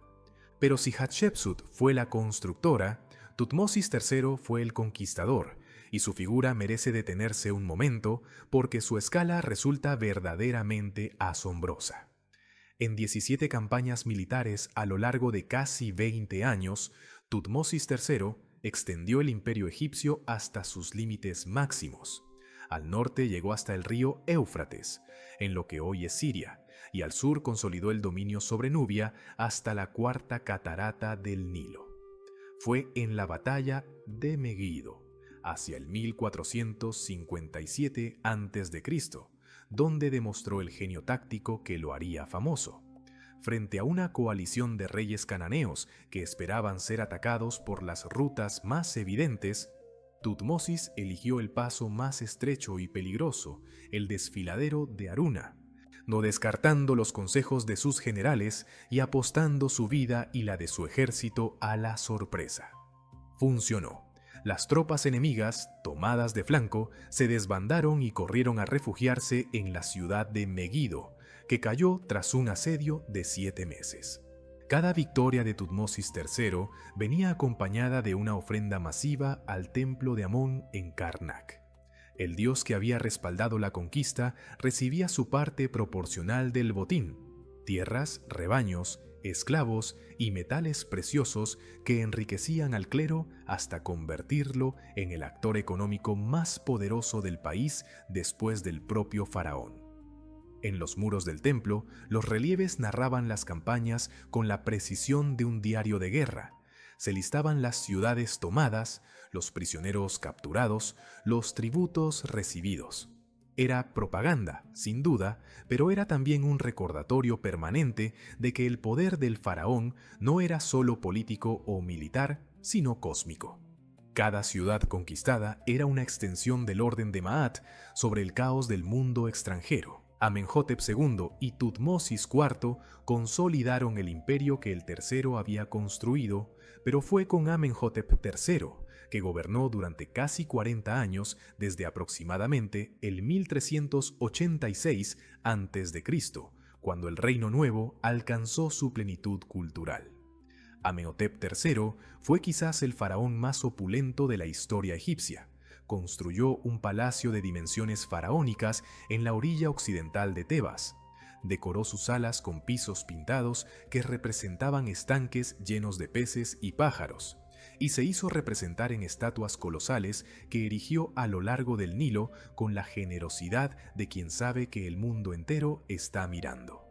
Pero si Hatshepsut fue la constructora, Tutmosis III fue el conquistador, y su figura merece detenerse un momento porque su escala resulta verdaderamente asombrosa. En 17 campañas militares a lo largo de casi 20 años, Tutmosis III extendió el imperio egipcio hasta sus límites máximos. Al norte llegó hasta el río Éufrates, en lo que hoy es Siria, y al sur consolidó el dominio sobre Nubia hasta la cuarta catarata del Nilo. Fue en la batalla de Megido, hacia el 1457 a.C., donde demostró el genio táctico que lo haría famoso. Frente a una coalición de reyes cananeos que esperaban ser atacados por las rutas más evidentes, Tutmosis eligió el paso más estrecho y peligroso, el desfiladero de Aruna, no descartando los consejos de sus generales y apostando su vida y la de su ejército a la sorpresa. Funcionó. Las tropas enemigas, tomadas de flanco, se desbandaron y corrieron a refugiarse en la ciudad de Megido, que cayó tras un asedio de 7 meses. Cada victoria de Tutmosis III venía acompañada de una ofrenda masiva al templo de Amón en Karnak. El dios que había respaldado la conquista recibía su parte proporcional del botín: tierras, rebaños, esclavos y metales preciosos que enriquecían al clero hasta convertirlo en el actor económico más poderoso del país después del propio faraón. En los muros del templo, los relieves narraban las campañas con la precisión de un diario de guerra. Se listaban las ciudades tomadas, los prisioneros capturados, los tributos recibidos. Era propaganda, sin duda, pero era también un recordatorio permanente de que el poder del faraón no era solo político o militar, sino cósmico. Cada ciudad conquistada era una extensión del orden de Maat sobre el caos del mundo extranjero. Amenhotep II y Tutmosis IV consolidaron el imperio que el tercero había construido, pero fue con Amenhotep III, que gobernó durante casi 40 años desde aproximadamente el 1386 a.C., cuando el Reino Nuevo alcanzó su plenitud cultural. Amenhotep III fue quizás el faraón más opulento de la historia egipcia. Construyó un palacio de dimensiones faraónicas en la orilla occidental de Tebas. Decoró sus salas con pisos pintados que representaban estanques llenos de peces y pájaros, y se hizo representar en estatuas colosales que erigió a lo largo del Nilo con la generosidad de quien sabe que el mundo entero está mirando.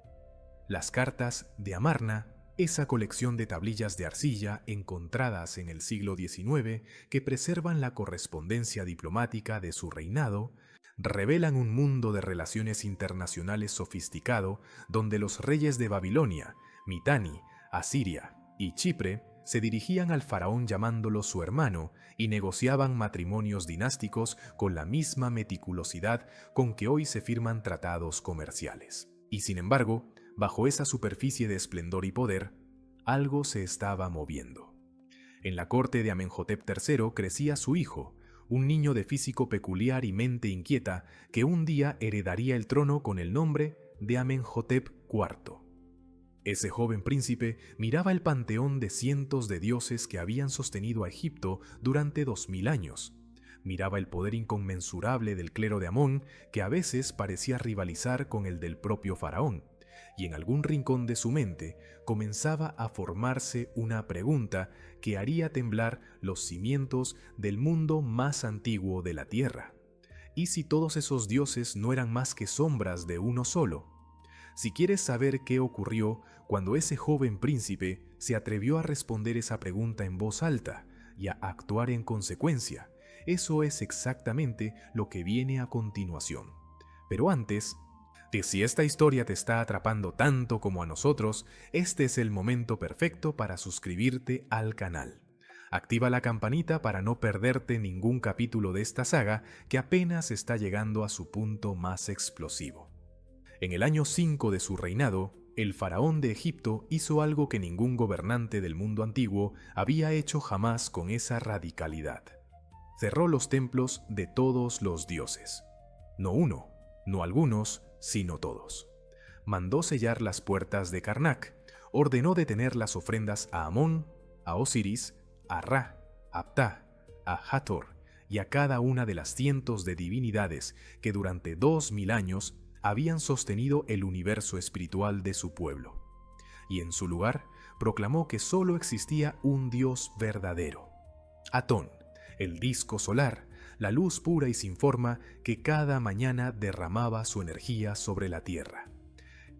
Las cartas de Amarna, esa colección de tablillas de arcilla encontradas en el siglo XIX que preservan la correspondencia diplomática de su reinado, revelan un mundo de relaciones internacionales sofisticado donde los reyes de Babilonia, Mitanni, Asiria y Chipre se dirigían al faraón llamándolo su hermano y negociaban matrimonios dinásticos con la misma meticulosidad con que hoy se firman tratados comerciales. Y sin embargo, bajo esa superficie de esplendor y poder, algo se estaba moviendo. En la corte de Amenhotep III crecía su hijo, un niño de físico peculiar y mente inquieta que un día heredaría el trono con el nombre de Amenhotep IV. Ese joven príncipe miraba el panteón de cientos de dioses que habían sostenido a Egipto durante 2000 años. Miraba el poder inconmensurable del clero de Amón, que a veces parecía rivalizar con el del propio faraón. Y en algún rincón de su mente comenzaba a formarse una pregunta que haría temblar los cimientos del mundo más antiguo de la Tierra. ¿Y si todos esos dioses no eran más que sombras de uno solo? Si quieres saber qué ocurrió cuando ese joven príncipe se atrevió a responder esa pregunta en voz alta y a actuar en consecuencia, eso es exactamente lo que viene a continuación. Pero antes, si esta historia te está atrapando tanto como a nosotros, este es el momento perfecto para suscribirte al canal. Activa la campanita para no perderte ningún capítulo de esta saga que apenas está llegando a su punto más explosivo. En el año 5 de su reinado, el faraón de Egipto hizo algo que ningún gobernante del mundo antiguo había hecho jamás con esa radicalidad. Cerró los templos de todos los dioses. No uno, no algunos, sino todos. Mandó sellar las puertas de Karnak, ordenó detener las ofrendas a Amón, a Osiris, a Ra, a Ptah, a Hathor y a cada una de las cientos de divinidades que durante 2000 años habían sostenido el universo espiritual de su pueblo. Y en su lugar proclamó que solo existía un Dios verdadero: Atón, el disco solar, la luz pura y sin forma que cada mañana derramaba su energía sobre la tierra.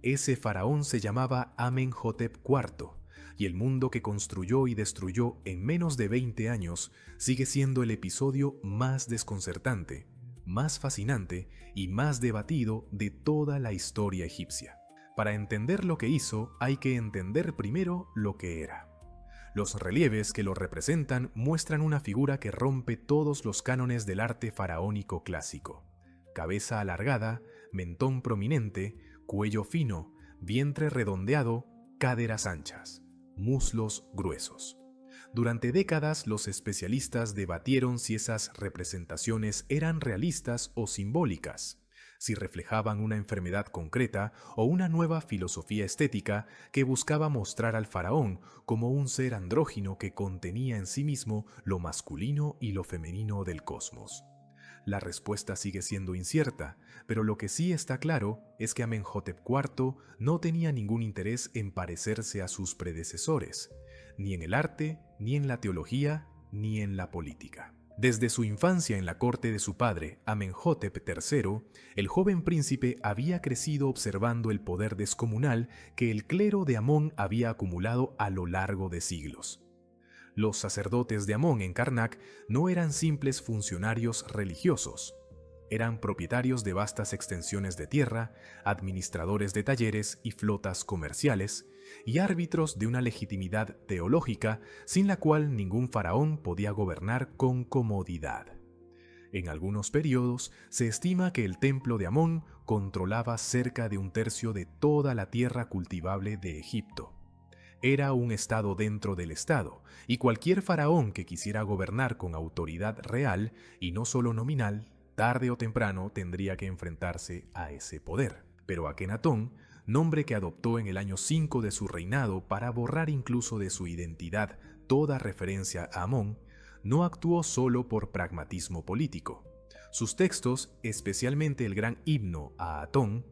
Ese faraón se llamaba Amenhotep IV, y el mundo que construyó y destruyó en menos de 20 años sigue siendo el episodio más desconcertante, más fascinante y más debatido de toda la historia egipcia. Para entender lo que hizo, hay que entender primero lo que era. Los relieves que lo representan muestran una figura que rompe todos los cánones del arte faraónico clásico. Cabeza alargada, mentón prominente, cuello fino, vientre redondeado, caderas anchas, muslos gruesos. Durante décadas los especialistas debatieron si esas representaciones eran realistas o simbólicas, si reflejaban una enfermedad concreta o una nueva filosofía estética que buscaba mostrar al faraón como un ser andrógino que contenía en sí mismo lo masculino y lo femenino del cosmos. La respuesta sigue siendo incierta, pero lo que sí está claro es que Amenhotep IV no tenía ningún interés en parecerse a sus predecesores, ni en el arte, ni en la teología, ni en la política. Desde su infancia en la corte de su padre, Amenhotep III, el joven príncipe había crecido observando el poder descomunal que el clero de Amón había acumulado a lo largo de siglos. Los sacerdotes de Amón en Karnak no eran simples funcionarios religiosos. Eran propietarios de vastas extensiones de tierra, administradores de talleres y flotas comerciales, y árbitros de una legitimidad teológica sin la cual ningún faraón podía gobernar con comodidad. En algunos periodos se estima que el templo de Amón controlaba cerca de 1/3 de toda la tierra cultivable de Egipto. Era un estado dentro del estado, y cualquier faraón que quisiera gobernar con autoridad real, y no solo nominal, tarde o temprano tendría que enfrentarse a ese poder. Pero Akenatón, nombre que adoptó en el año 5 de su reinado para borrar incluso de su identidad toda referencia a Amón, no actuó solo por pragmatismo político. Sus textos, especialmente el gran himno a Atón,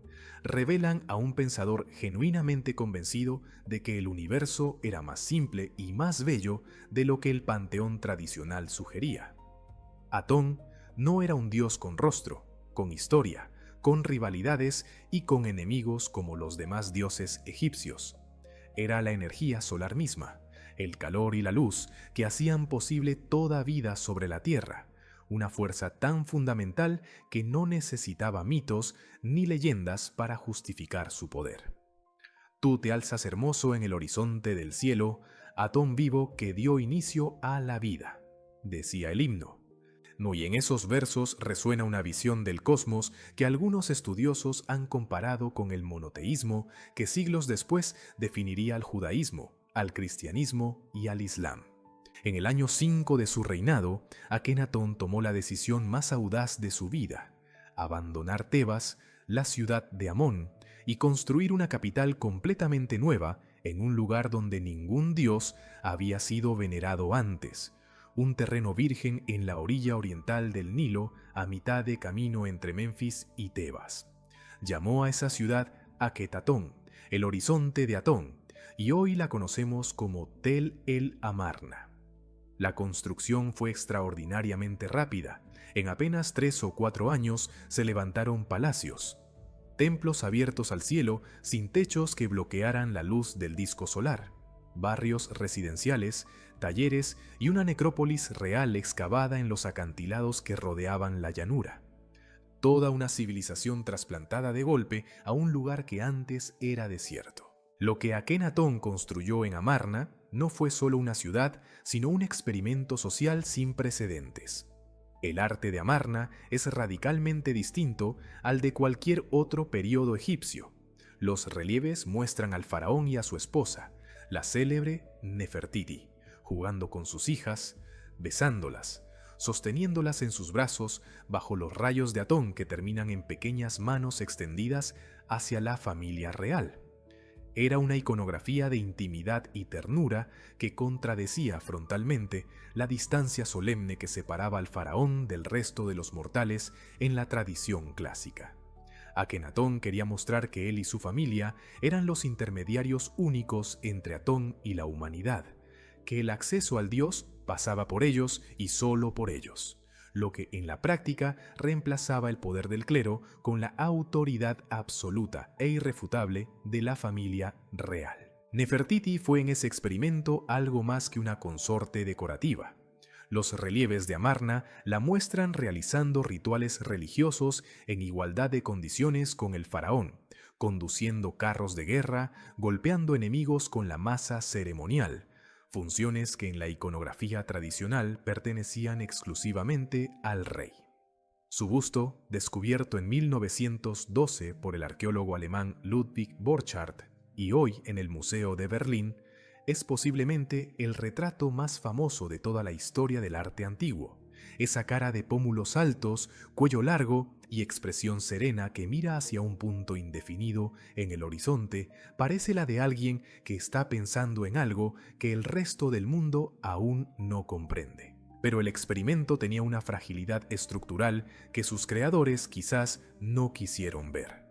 revelan a un pensador genuinamente convencido de que el universo era más simple y más bello de lo que el panteón tradicional sugería. Atón no era un dios con rostro, con historia, con rivalidades y con enemigos como los demás dioses egipcios. Era la energía solar misma, el calor y la luz que hacían posible toda vida sobre la tierra, una fuerza tan fundamental que no necesitaba mitos ni leyendas para justificar su poder. Tú te alzas hermoso en el horizonte del cielo, Atón vivo que dio inicio a la vida, decía el himno. Y en esos versos resuena una visión del cosmos que algunos estudiosos han comparado con el monoteísmo que siglos después definiría al judaísmo, al cristianismo y al islam. En el año 5 de su reinado, Akenatón tomó la decisión más audaz de su vida: abandonar Tebas, la ciudad de Amón, y construir una capital completamente nueva en un lugar donde ningún dios había sido venerado antes, un terreno virgen en la orilla oriental del Nilo, a mitad de camino entre Menfis y Tebas. Llamó a esa ciudad Aketatón, el horizonte de Atón, y hoy la conocemos como Tel el Amarna. La construcción fue extraordinariamente rápida. En apenas 3 o 4 años se levantaron palacios, templos abiertos al cielo sin techos que bloquearan la luz del disco solar, barrios residenciales, talleres y una necrópolis real excavada en los acantilados que rodeaban la llanura. Toda una civilización trasplantada de golpe a un lugar que antes era desierto. Lo que Akenatón construyó en Amarna no fue solo una ciudad, sino un experimento social sin precedentes. El arte de Amarna es radicalmente distinto al de cualquier otro período egipcio. Los relieves muestran al faraón y a su esposa, la célebre Nefertiti, jugando con sus hijas, besándolas, sosteniéndolas en sus brazos bajo los rayos de Atón que terminan en pequeñas manos extendidas hacia la familia real. Era una iconografía de intimidad y ternura que contradecía frontalmente la distancia solemne que separaba al faraón del resto de los mortales en la tradición clásica. Akenatón quería mostrar que él y su familia eran los intermediarios únicos entre Atón y la humanidad, que el acceso al Dios pasaba por ellos y solo por ellos, lo que en la práctica reemplazaba el poder del clero con la autoridad absoluta e irrefutable de la familia real. Nefertiti fue en ese experimento algo más que una consorte decorativa. Los relieves de Amarna la muestran realizando rituales religiosos en igualdad de condiciones con el faraón, conduciendo carros de guerra, golpeando enemigos con la masa ceremonial, funciones que en la iconografía tradicional pertenecían exclusivamente al rey. Su busto, descubierto en 1912 por el arqueólogo alemán Ludwig Borchardt y hoy en el Museo de Berlín, es posiblemente el retrato más famoso de toda la historia del arte antiguo. Esa cara de pómulos altos, cuello largo y expresión serena que mira hacia un punto indefinido en el horizonte parece la de alguien que está pensando en algo que el resto del mundo aún no comprende. Pero el experimento tenía una fragilidad estructural que sus creadores quizás no quisieron ver.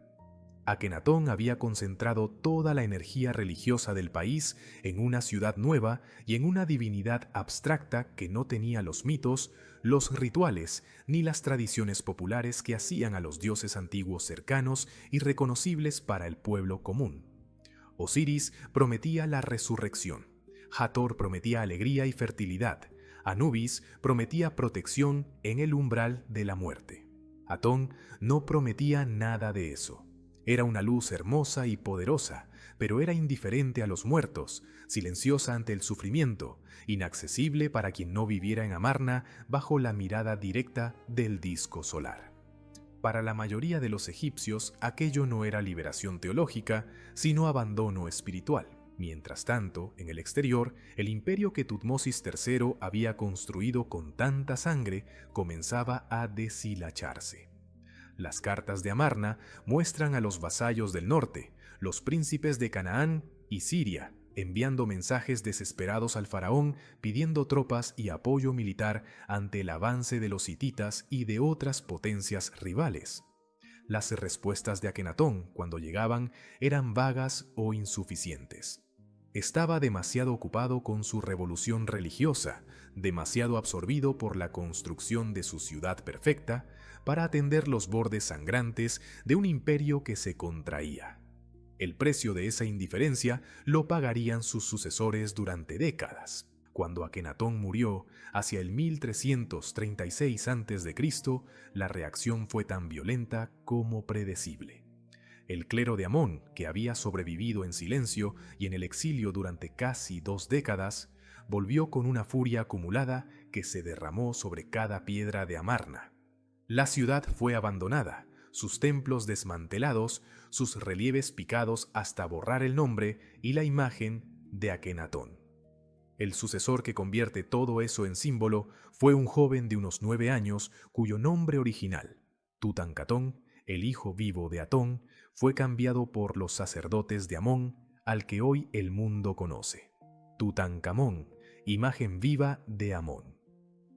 Akenatón había concentrado toda la energía religiosa del país en una ciudad nueva y en una divinidad abstracta que no tenía los mitos, los rituales ni las tradiciones populares que hacían a los dioses antiguos cercanos y reconocibles para el pueblo común. Osiris prometía la resurrección, Hathor prometía alegría y fertilidad, Anubis prometía protección en el umbral de la muerte. Atón no prometía nada de eso. Era una luz hermosa y poderosa, pero era indiferente a los muertos, silenciosa ante el sufrimiento, inaccesible para quien no viviera en Amarna bajo la mirada directa del disco solar. Para la mayoría de los egipcios, aquello no era liberación teológica, sino abandono espiritual. Mientras tanto, en el exterior, el imperio que Tutmosis III había construido con tanta sangre comenzaba a deshilacharse. Las cartas de Amarna muestran a los vasallos del norte, los príncipes de Canaán y Siria, enviando mensajes desesperados al faraón pidiendo tropas y apoyo militar ante el avance de los hititas y de otras potencias rivales. Las respuestas de Akenatón, cuando llegaban, eran vagas o insuficientes. Estaba demasiado ocupado con su revolución religiosa, demasiado absorbido por la construcción de su ciudad perfecta, para atender los bordes sangrantes de un imperio que se contraía. El precio de esa indiferencia lo pagarían sus sucesores durante décadas. Cuando Akenatón murió, hacia el 1336 a.C., la reacción fue tan violenta como predecible. El clero de Amón, que había sobrevivido en silencio y en el exilio durante casi 2 décadas, volvió con una furia acumulada que se derramó sobre cada piedra de Amarna. La ciudad fue abandonada, sus templos desmantelados, sus relieves picados hasta borrar el nombre y la imagen de Akenatón. El sucesor que convierte todo eso en símbolo fue un joven de unos 9 años cuyo nombre original, Tutankamón, el hijo vivo de Atón, fue cambiado por los sacerdotes de Amón al que hoy el mundo conoce. Tutankamón, imagen viva de Amón.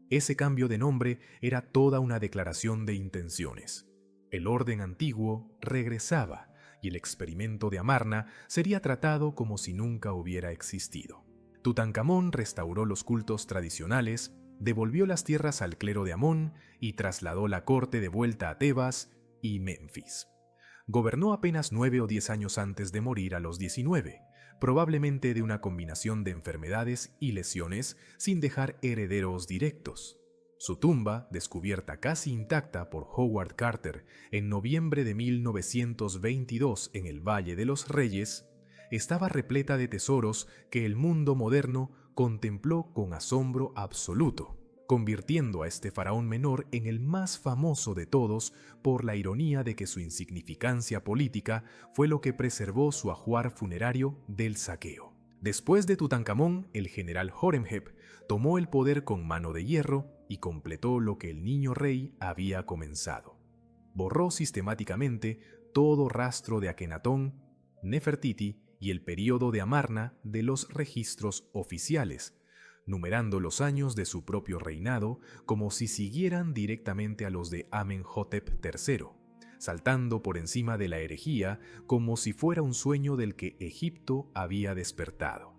Ese cambio de nombre era toda una declaración de intenciones. El orden antiguo regresaba y el experimento de Amarna sería tratado como si nunca hubiera existido. Tutankamón restauró los cultos tradicionales, devolvió las tierras al clero de Amón y trasladó la corte de vuelta a Tebas y Memphis. Gobernó apenas 9 o 10 años antes de morir a los 19, probablemente de una combinación de enfermedades y lesiones sin dejar herederos directos. Su tumba, descubierta casi intacta por Howard Carter en noviembre de 1922 en el Valle de los Reyes, estaba repleta de tesoros que el mundo moderno contempló con asombro absoluto, convirtiendo a este faraón menor en el más famoso de todos por la ironía de que su insignificancia política fue lo que preservó su ajuar funerario del saqueo. Después de Tutankamón, el general Horemheb tomó el poder con mano de hierro y completó lo que el niño rey había comenzado. Borró sistemáticamente todo rastro de Akenatón, Nefertiti y el período de Amarna de los registros oficiales, numerando los años de su propio reinado como si siguieran directamente a los de Amenhotep III, saltando por encima de la herejía como si fuera un sueño del que Egipto había despertado.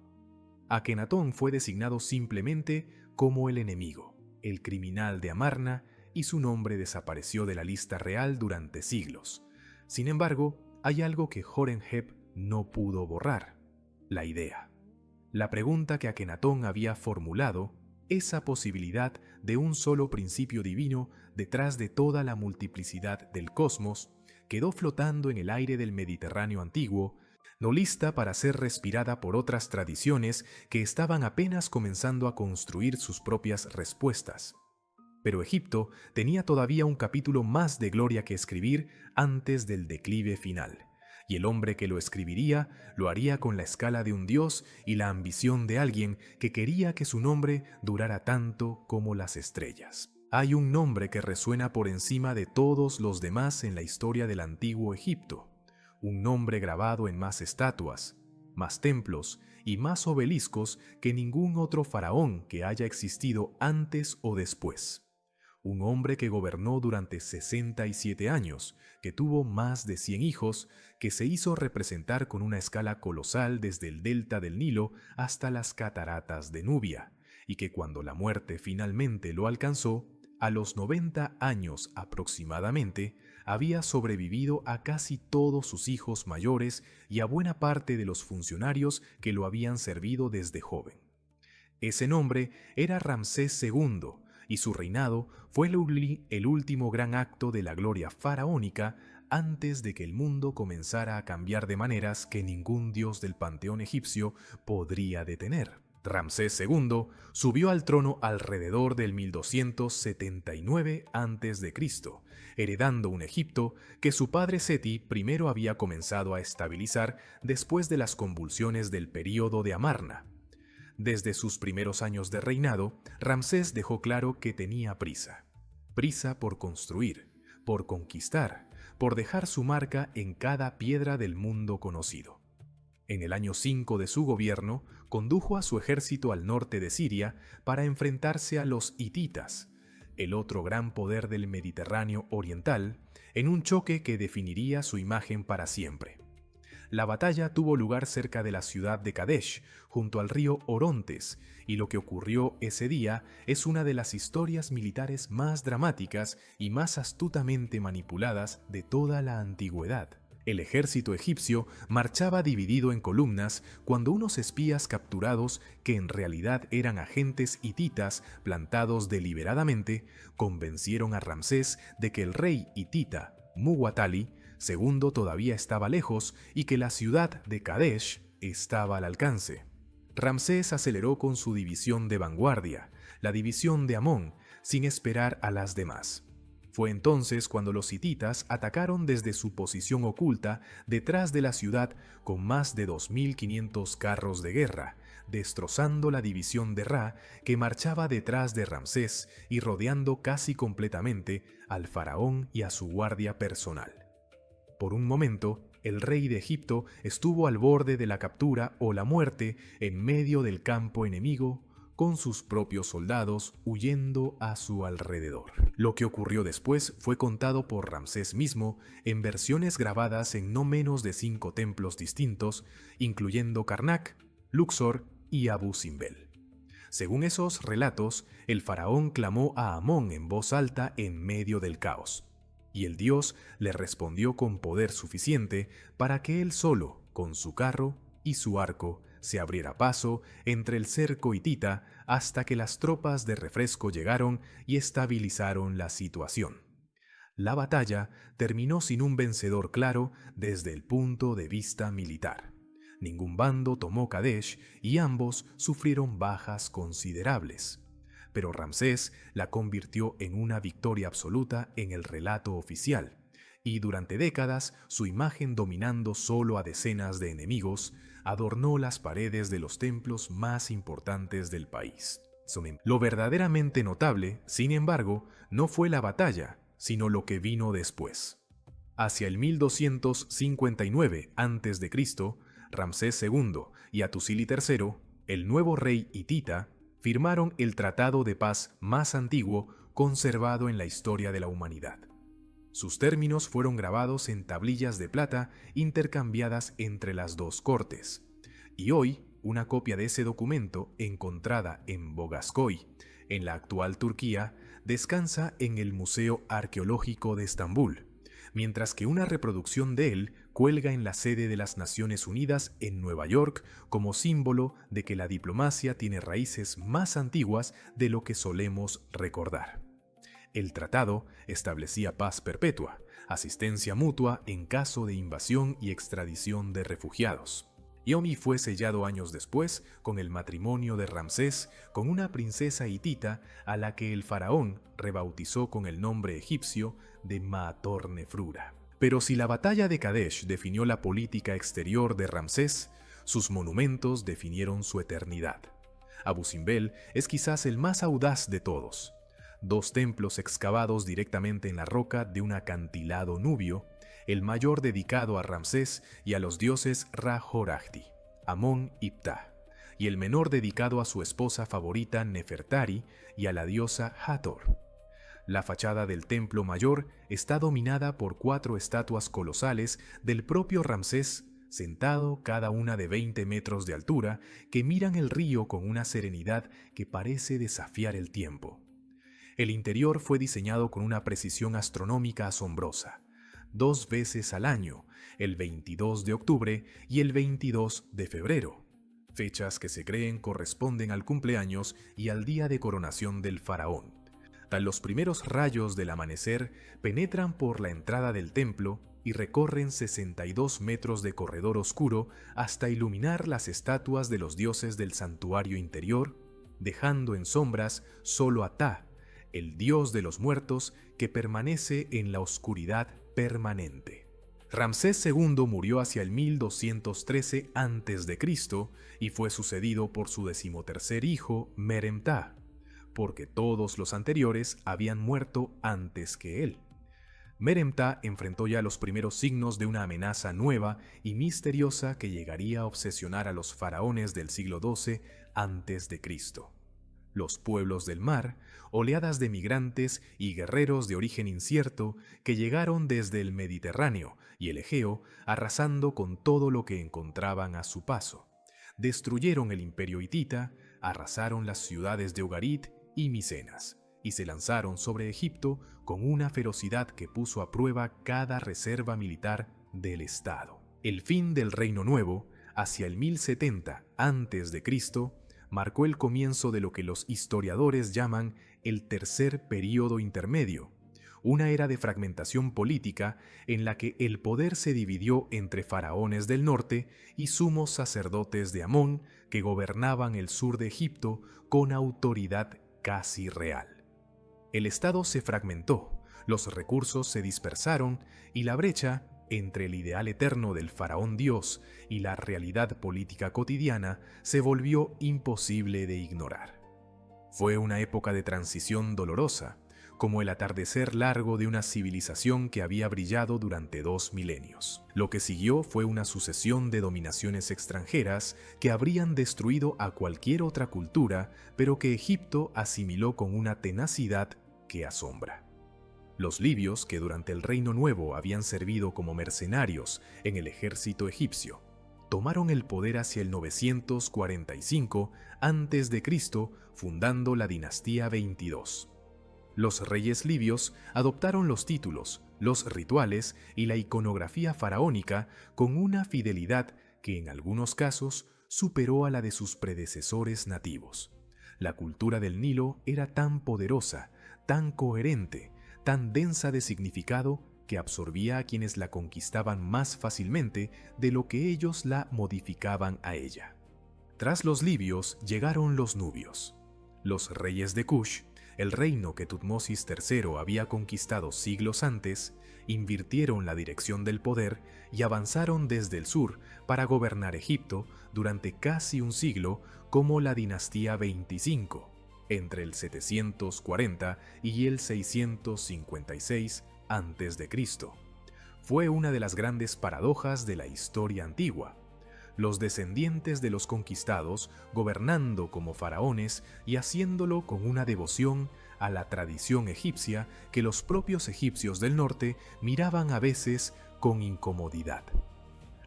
Akenatón fue designado simplemente como el enemigo, el criminal de Amarna, y su nombre desapareció de la lista real durante siglos. Sin embargo, hay algo que Horemheb no pudo borrar: la idea. La pregunta que Akenatón había formulado, esa posibilidad de un solo principio divino detrás de toda la multiplicidad del cosmos, quedó flotando en el aire del Mediterráneo antiguo, no lista para ser respirada por otras tradiciones que estaban apenas comenzando a construir sus propias respuestas. Pero Egipto tenía todavía un capítulo más de gloria que escribir antes del declive final, y el hombre que lo escribiría lo haría con la escala de un dios y la ambición de alguien que quería que su nombre durara tanto como las estrellas. Hay un nombre que resuena por encima de todos los demás en la historia del antiguo Egipto, un nombre grabado en más estatuas, más templos y más obeliscos que ningún otro faraón que haya existido antes o después. Un hombre que gobernó durante 67 años, que tuvo más de 100 hijos, que se hizo representar con una escala colosal desde el delta del Nilo hasta las cataratas de Nubia, y que cuando la muerte finalmente lo alcanzó, a los 90 años aproximadamente, había sobrevivido a casi todos sus hijos mayores y a buena parte de los funcionarios que lo habían servido desde joven. Ese nombre era Ramsés II, y su reinado fue el último gran acto de la gloria faraónica antes de que el mundo comenzara a cambiar de maneras que ningún dios del panteón egipcio podría detener. Ramsés II subió al trono alrededor del 1279 a.C., heredando un Egipto que su padre Seti primero había comenzado a estabilizar después de las convulsiones del período de Amarna. Desde sus primeros años de reinado, Ramsés dejó claro que tenía prisa. Prisa por construir, por conquistar, por dejar su marca en cada piedra del mundo conocido. En el año 5 de su gobierno, condujo a su ejército al norte de Siria para enfrentarse a los hititas, el otro gran poder del Mediterráneo oriental, en un choque que definiría su imagen para siempre. La batalla tuvo lugar cerca de la ciudad de Kadesh, junto al río Orontes, y lo que ocurrió ese día es una de las historias militares más dramáticas y más astutamente manipuladas de toda la antigüedad. El ejército egipcio marchaba dividido en columnas cuando unos espías capturados, que en realidad eran agentes hititas plantados deliberadamente, convencieron a Ramsés de que el rey hitita, Muwatalli II, todavía estaba lejos y que la ciudad de Kadesh estaba al alcance. Ramsés aceleró con su división de vanguardia, la división de Amón, sin esperar a las demás. Fue entonces cuando los hititas atacaron desde su posición oculta detrás de la ciudad con más de 2.500 carros de guerra, destrozando la división de Ra que marchaba detrás de Ramsés y rodeando casi completamente al faraón y a su guardia personal. Por un momento, el rey de Egipto estuvo al borde de la captura o la muerte en medio del campo enemigo, con sus propios soldados huyendo a su alrededor. Lo que ocurrió después fue contado por Ramsés mismo en versiones grabadas en no menos de 5 templos distintos, incluyendo Karnak, Luxor y Abu Simbel. Según esos relatos, el faraón clamó a Amón en voz alta en medio del caos, y el dios le respondió con poder suficiente para que él solo, con su carro y su arco, se abriera paso entre el cerco hitita hasta que las tropas de refresco llegaron y estabilizaron la situación. La batalla terminó sin un vencedor claro desde el punto de vista militar. Ningún bando tomó Kadesh y ambos sufrieron bajas considerables. Pero Ramsés la convirtió en una victoria absoluta en el relato oficial, y durante décadas su imagen, dominando solo a decenas de enemigos, adornó las paredes de los templos más importantes del país. Lo verdaderamente notable, sin embargo, no fue la batalla, sino lo que vino después. Hacia el 1259 a.C., Ramsés II y Atusili III, el nuevo rey hitita, firmaron el tratado de paz más antiguo conservado en la historia de la humanidad. Sus términos fueron grabados en tablillas de plata intercambiadas entre las dos cortes, y hoy una copia de ese documento, encontrada en Bogaskoy, en la actual Turquía, descansa en el Museo Arqueológico de Estambul, mientras que una reproducción de él cuelga en la sede de las Naciones Unidas en Nueva York como símbolo de que la diplomacia tiene raíces más antiguas de lo que solemos recordar. El tratado establecía paz perpetua, asistencia mutua en caso de invasión y extradición de refugiados. Yomi fue sellado años después con el matrimonio de Ramsés con una princesa hitita a la que el faraón rebautizó con el nombre egipcio de Maator-Nefrura. Pero si la batalla de Kadesh definió la política exterior de Ramsés, sus monumentos definieron su eternidad. Abu Simbel es quizás el más audaz de todos. 2 templos excavados directamente en la roca de un acantilado nubio, el mayor dedicado a Ramsés y a los dioses Ra-Horajti, Amón y Ptah, y el menor dedicado a su esposa favorita Nefertari y a la diosa Hathor. La fachada del templo mayor está dominada por 4 estatuas colosales del propio Ramsés, sentado cada una de 20 metros de altura, que miran el río con una serenidad que parece desafiar el tiempo. El interior fue diseñado con una precisión astronómica asombrosa. 2 veces al año, el 22 de octubre y el 22 de febrero, fechas que se creen corresponden al cumpleaños y al día de coronación del faraón. Los primeros rayos del amanecer penetran por la entrada del templo y recorren 62 metros de corredor oscuro hasta iluminar las estatuas de los dioses del santuario interior, dejando en sombras solo a Ptah, el dios de los muertos que permanece en la oscuridad permanente. Ramsés II murió hacia el 1213 a.C. y fue sucedido por su 13º hijo, Merem-Ptah, porque todos los anteriores habían muerto antes que él. Merem-Ptah enfrentó ya los primeros signos de una amenaza nueva y misteriosa que llegaría a obsesionar a los faraones del siglo XII a.C. Los pueblos del mar, oleadas de migrantes y guerreros de origen incierto que llegaron desde el Mediterráneo y el Egeo, arrasando con todo lo que encontraban a su paso. Destruyeron el imperio hitita, arrasaron las ciudades de Ugarit y Micenas, y se lanzaron sobre Egipto con una ferocidad que puso a prueba cada reserva militar del Estado. El fin del Reino Nuevo, hacia el 1070 a.C., marcó el comienzo de lo que los historiadores llaman el tercer período intermedio, una era de fragmentación política en la que el poder se dividió entre faraones del norte y sumos sacerdotes de Amón que gobernaban el sur de Egipto con autoridad casi real. El Estado se fragmentó, los recursos se dispersaron y la brecha entre el ideal eterno del faraón dios y la realidad política cotidiana se volvió imposible de ignorar. Fue una época de transición dolorosa, como el atardecer largo de una civilización que había brillado durante 2 milenios. Lo que siguió fue una sucesión de dominaciones extranjeras que habrían destruido a cualquier otra cultura, pero que Egipto asimiló con una tenacidad que asombra. Los libios, que durante el Reino Nuevo habían servido como mercenarios en el ejército egipcio, tomaron el poder hacia el 945 a.C., fundando la dinastía 22. Los reyes libios adoptaron los títulos, los rituales y la iconografía faraónica con una fidelidad que en algunos casos superó a la de sus predecesores nativos. La cultura del Nilo era tan poderosa, tan coherente, tan densa de significado, que absorbía a quienes la conquistaban más fácilmente de lo que ellos la modificaban a ella. Tras los libios llegaron los nubios. Los reyes de Kush, el reino que Tutmosis III había conquistado siglos antes, invirtieron la dirección del poder y avanzaron desde el sur para gobernar Egipto durante casi un siglo como la dinastía 25, entre el 740 y el 656 a.C. Fue una de las grandes paradojas de la historia antigua. Los descendientes de los conquistados gobernando como faraones y haciéndolo con una devoción a la tradición egipcia que los propios egipcios del norte miraban a veces con incomodidad.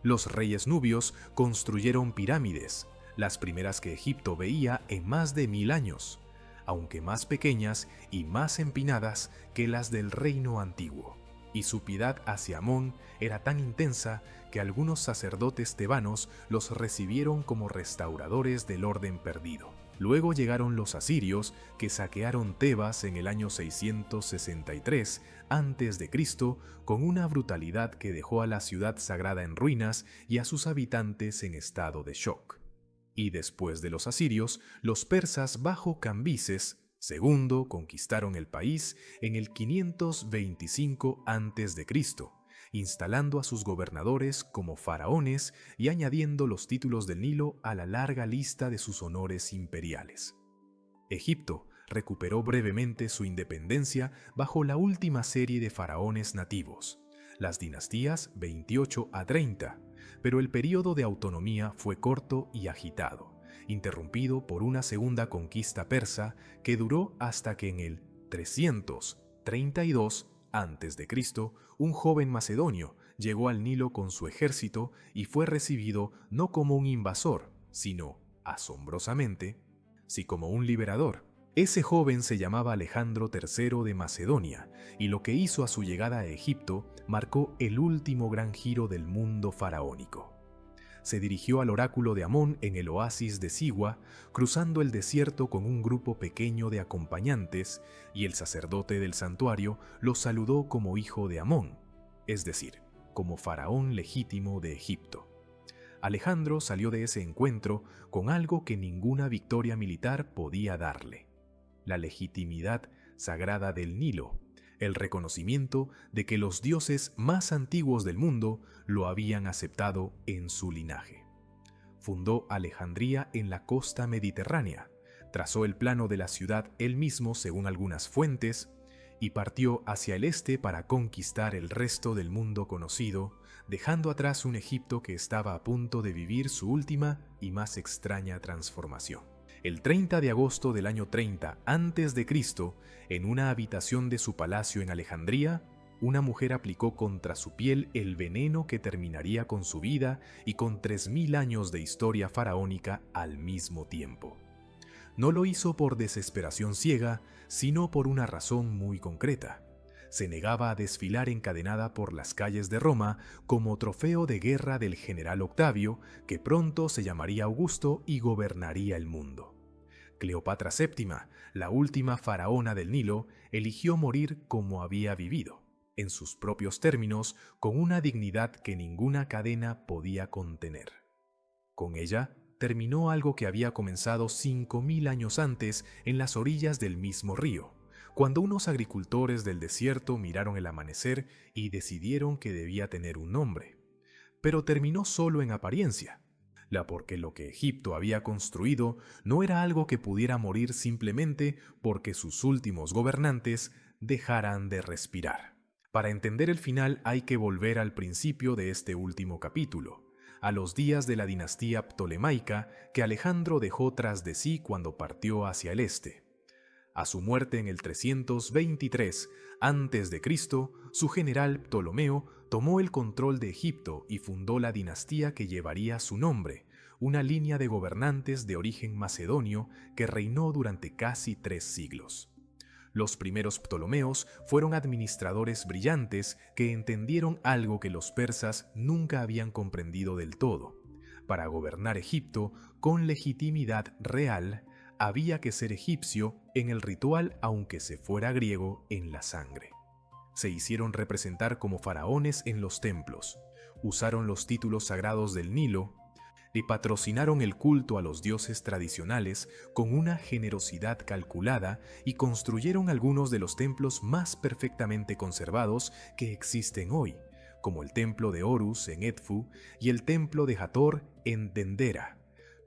Los reyes nubios construyeron pirámides, las primeras que Egipto veía en más de 1000 años, aunque más pequeñas y más empinadas que las del reino antiguo. Y su piedad hacia Amón era tan intensa que algunos sacerdotes tebanos los recibieron como restauradores del orden perdido. Luego llegaron los asirios, que saquearon Tebas en el año 663 a.C. con una brutalidad que dejó a la ciudad sagrada en ruinas y a sus habitantes en estado de shock. Y después de los asirios, los persas bajo Cambises II conquistaron el país en el 525 a.C., instalando a sus gobernadores como faraones y añadiendo los títulos del Nilo a la larga lista de sus honores imperiales. Egipto recuperó brevemente su independencia bajo la última serie de faraones nativos, las dinastías 28 a 30, pero el periodo de autonomía fue corto y agitado, interrumpido por una segunda conquista persa que duró hasta que en el 332 a.C., un joven macedonio llegó al Nilo con su ejército y fue recibido no como un invasor, sino, asombrosamente, sí como un liberador. Ese joven se llamaba Alejandro III de Macedonia, y lo que hizo a su llegada a Egipto marcó el último gran giro del mundo faraónico. Se dirigió al oráculo de Amón en el oasis de Siwa, cruzando el desierto con un grupo pequeño de acompañantes, y el sacerdote del santuario lo saludó como hijo de Amón, es decir, como faraón legítimo de Egipto. Alejandro salió de ese encuentro con algo que ninguna victoria militar podía darle: la legitimidad sagrada del Nilo, el reconocimiento de que los dioses más antiguos del mundo lo habían aceptado en su linaje. Fundó Alejandría en la costa mediterránea, trazó el plano de la ciudad él mismo según algunas fuentes, y partió hacia el este para conquistar el resto del mundo conocido, dejando atrás un Egipto que estaba a punto de vivir su última y más extraña transformación. El 30 de agosto del año 30 a.C., en una habitación de su palacio en Alejandría, una mujer aplicó contra su piel el veneno que terminaría con su vida y con 3000 años de historia faraónica al mismo tiempo. No lo hizo por desesperación ciega, sino por una razón muy concreta. Se negaba a desfilar encadenada por las calles de Roma como trofeo de guerra del general Octavio, que pronto se llamaría Augusto y gobernaría el mundo. Cleopatra VII, la última faraona del Nilo, eligió morir como había vivido, en sus propios términos, con una dignidad que ninguna cadena podía contener. Con ella terminó algo que había comenzado 5000 años antes en las orillas del mismo río, cuando unos agricultores del desierto miraron el amanecer y decidieron que debía tener un nombre. Pero terminó solo en apariencia, porque lo que Egipto había construido no era algo que pudiera morir simplemente porque sus últimos gobernantes dejaran de respirar. Para entender el final hay que volver al principio de este último capítulo, a los días de la dinastía ptolemaica que Alejandro dejó tras de sí cuando partió hacia el este. A su muerte en el 323 a.C., su general Ptolomeo tomó el control de Egipto y fundó la dinastía que llevaría su nombre, una línea de gobernantes de origen macedonio que reinó durante casi 3 siglos. Los primeros Ptolomeos fueron administradores brillantes que entendieron algo que los persas nunca habían comprendido del todo. Para gobernar Egipto con legitimidad real, había que ser egipcio en el ritual aunque se fuera griego en la sangre. se hicieron representar como faraones en los templos, usaron los títulos sagrados del Nilo y patrocinaron el culto a los dioses tradicionales con una generosidad calculada y construyeron algunos de los templos más perfectamente conservados que existen hoy, como el templo de Horus en Edfu y el templo de Hathor en Dendera,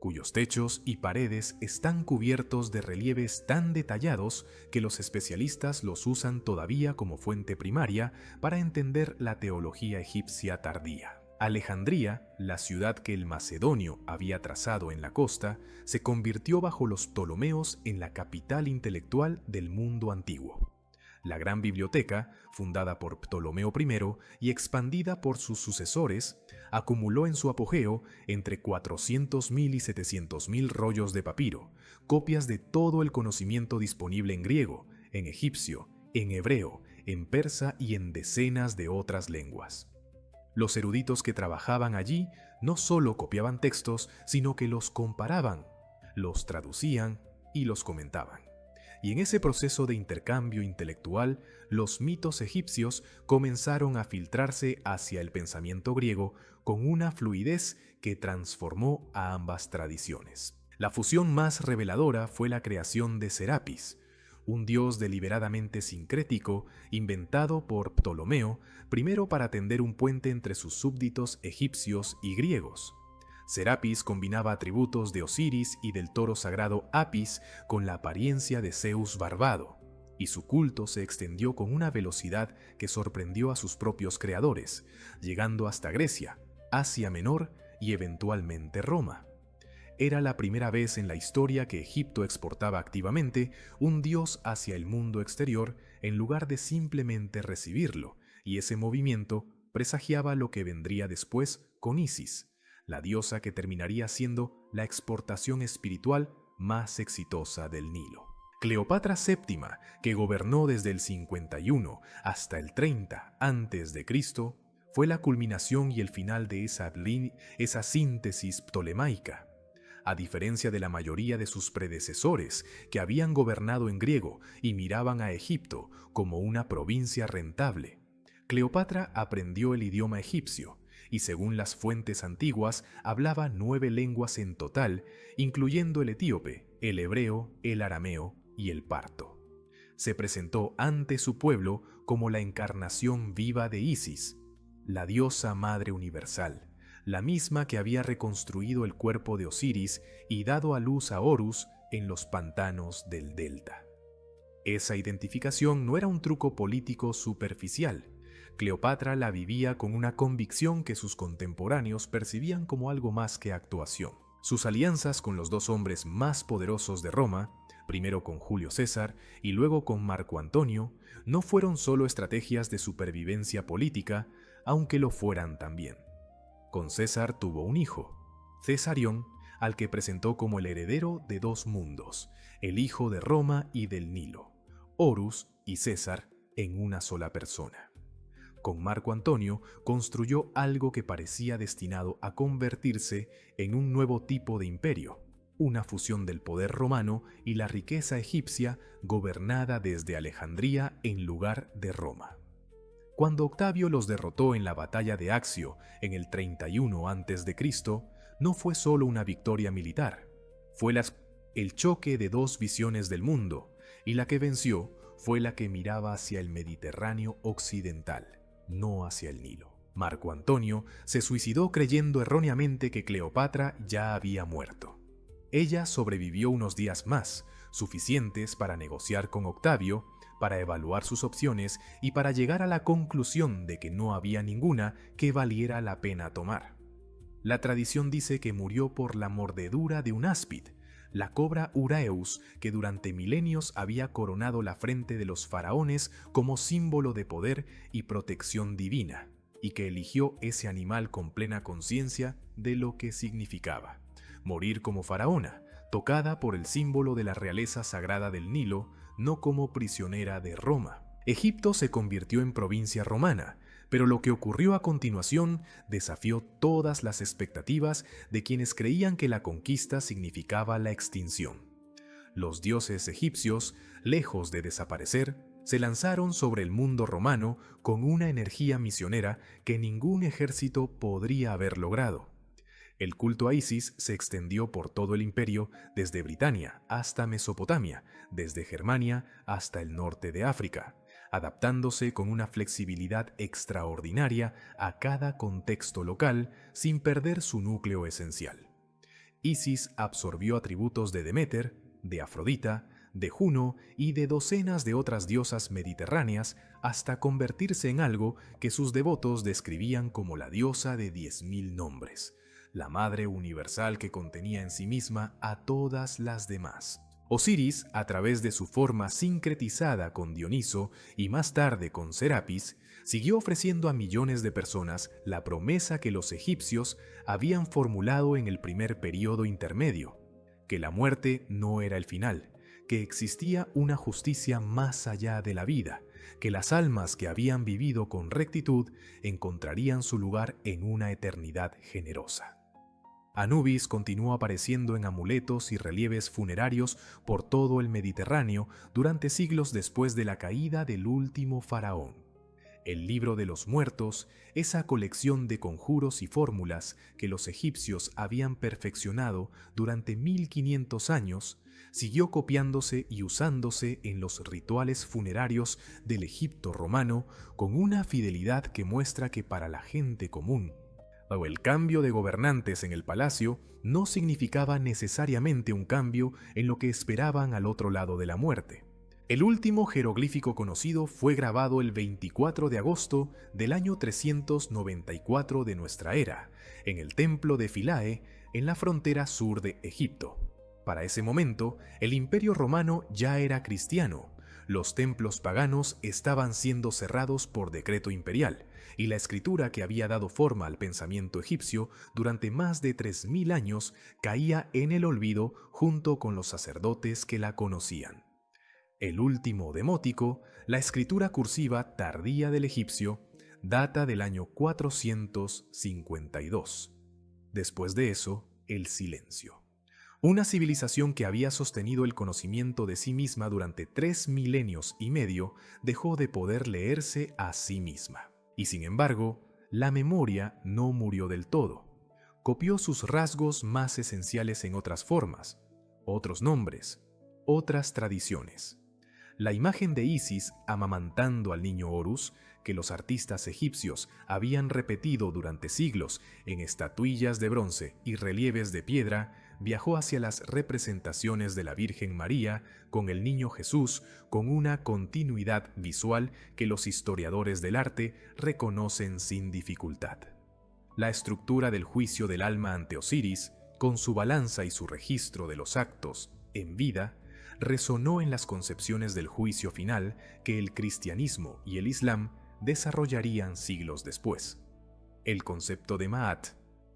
cuyos techos y paredes están cubiertos de relieves tan detallados que los especialistas los usan todavía como fuente primaria para entender la teología egipcia tardía. Alejandría, la ciudad que el macedonio había trazado en la costa, se convirtió bajo los Ptolomeos en la capital intelectual del mundo antiguo. La gran biblioteca, fundada por Ptolomeo I y expandida por sus sucesores, acumuló en su apogeo entre 400.000 y 700.000 rollos de papiro, copias de todo el conocimiento disponible en griego, en egipcio, en hebreo, en persa y en decenas de otras lenguas. Los eruditos que trabajaban allí no solo copiaban textos, sino que los comparaban, los traducían y los comentaban. Y en ese proceso de intercambio intelectual, los mitos egipcios comenzaron a filtrarse hacia el pensamiento griego con una fluidez que transformó a ambas tradiciones. La fusión más reveladora fue la creación de Serapis, un dios deliberadamente sincrético inventado por Ptolomeo, primero para tender un puente entre sus súbditos egipcios y griegos. Serapis combinaba atributos de Osiris y del toro sagrado Apis con la apariencia de Zeus barbado, y su culto se extendió con una velocidad que sorprendió a sus propios creadores, llegando hasta Grecia, Asia Menor y eventualmente Roma. Era la primera vez en la historia que Egipto exportaba activamente un dios hacia el mundo exterior en lugar de simplemente recibirlo, y ese movimiento presagiaba lo que vendría después con Isis, la diosa que terminaría siendo la exportación espiritual más exitosa del Nilo. Cleopatra VII, que gobernó desde el 51 hasta el 30 a.C., fue la culminación y el final de esa síntesis ptolemaica. A diferencia de la mayoría de sus predecesores, que habían gobernado en griego y miraban a Egipto como una provincia rentable, Cleopatra aprendió el idioma egipcio y, según las fuentes antiguas, hablaba 9 lenguas en total, incluyendo el etíope, el hebreo, el arameo y el parto. Se presentó ante su pueblo como la encarnación viva de Isis, la diosa madre universal, la misma que había reconstruido el cuerpo de Osiris y dado a luz a Horus en los pantanos del delta. Esa identificación no era un truco político superficial. Cleopatra la vivía con una convicción que sus contemporáneos percibían como algo más que actuación. Sus alianzas con los 2 hombres más poderosos de Roma, primero con Julio César y luego con Marco Antonio, no fueron solo estrategias de supervivencia política, aunque lo fueran también. Con César tuvo un hijo, Cesarión, al que presentó como el heredero de 2 mundos, el hijo de Roma y del Nilo, Horus y César en una sola persona. Con Marco Antonio construyó algo que parecía destinado a convertirse en un nuevo tipo de imperio, una fusión del poder romano y la riqueza egipcia gobernada desde Alejandría en lugar de Roma. Cuando Octavio los derrotó en la batalla de Accio en el 31 a.C., no fue solo una victoria militar, fue el choque de 2 visiones del mundo, y la que venció fue la que miraba hacia el Mediterráneo occidental, no hacia el Nilo. Marco Antonio se suicidó creyendo erróneamente que Cleopatra ya había muerto. Ella sobrevivió unos días más, suficientes para negociar con Octavio, para evaluar sus opciones y para llegar a la conclusión de que no había ninguna que valiera la pena tomar. La tradición dice que murió por la mordedura de un áspid, la cobra Uraeus, que durante milenios había coronado la frente de los faraones como símbolo de poder y protección divina, y que eligió ese animal con plena conciencia de lo que significaba morir como faraona, tocada por el símbolo de la realeza sagrada del Nilo, no como prisionera de Roma. Egipto se convirtió en provincia romana, pero lo que ocurrió a continuación desafió todas las expectativas de quienes creían que la conquista significaba la extinción. Los dioses egipcios, lejos de desaparecer, se lanzaron sobre el mundo romano con una energía misionera que ningún ejército podría haber logrado. El culto a Isis se extendió por todo el imperio, desde Britania hasta Mesopotamia, desde Germania hasta el norte de África, adaptándose con una flexibilidad extraordinaria a cada contexto local sin perder su núcleo esencial. Isis absorbió atributos de Deméter, de Afrodita, de Juno y de docenas de otras diosas mediterráneas hasta convertirse en algo que sus devotos describían como la diosa de 10.000 nombres, la madre universal que contenía en sí misma a todas las demás. Osiris, a través de su forma sincretizada con Dioniso y más tarde con Serapis, siguió ofreciendo a millones de personas la promesa que los egipcios habían formulado en el primer período intermedio, que la muerte no era el final, que existía una justicia más allá de la vida, que las almas que habían vivido con rectitud encontrarían su lugar en una eternidad generosa. Anubis continuó apareciendo en amuletos y relieves funerarios por todo el Mediterráneo durante siglos después de la caída del último faraón. El libro de los muertos, esa colección de conjuros y fórmulas que los egipcios habían perfeccionado durante 1500 años, siguió copiándose y usándose en los rituales funerarios del Egipto romano con una fidelidad que muestra que para la gente común, el cambio de gobernantes en el palacio no significaba necesariamente un cambio en lo que esperaban al otro lado de la muerte. El último jeroglífico conocido fue grabado el 24 de agosto del año 394 de nuestra era, en el templo de Philae, en la frontera sur de Egipto. Para ese momento, el Imperio Romano ya era cristiano. Los templos paganos estaban siendo cerrados por decreto imperial, y la escritura que había dado forma al pensamiento egipcio durante más de 3000 años caía en el olvido junto con los sacerdotes que la conocían. El último demótico, la escritura cursiva tardía del egipcio, data del año 452. Después de eso, el silencio. Una civilización que había sostenido el conocimiento de sí misma durante 3 milenios y medio dejó de poder leerse a sí misma. Y sin embargo, la memoria no murió del todo. Copió sus rasgos más esenciales en otras formas, otros nombres, otras tradiciones. La imagen de Isis amamantando al niño Horus, que los artistas egipcios habían repetido durante siglos en estatuillas de bronce y relieves de piedra, viajó hacia las representaciones de la Virgen María con el niño Jesús con una continuidad visual que los historiadores del arte reconocen sin dificultad. La estructura del juicio del alma ante Osiris, con su balanza y su registro de los actos en vida, resonó en las concepciones del juicio final que el cristianismo y el islam desarrollarían siglos después. El concepto de Ma'at,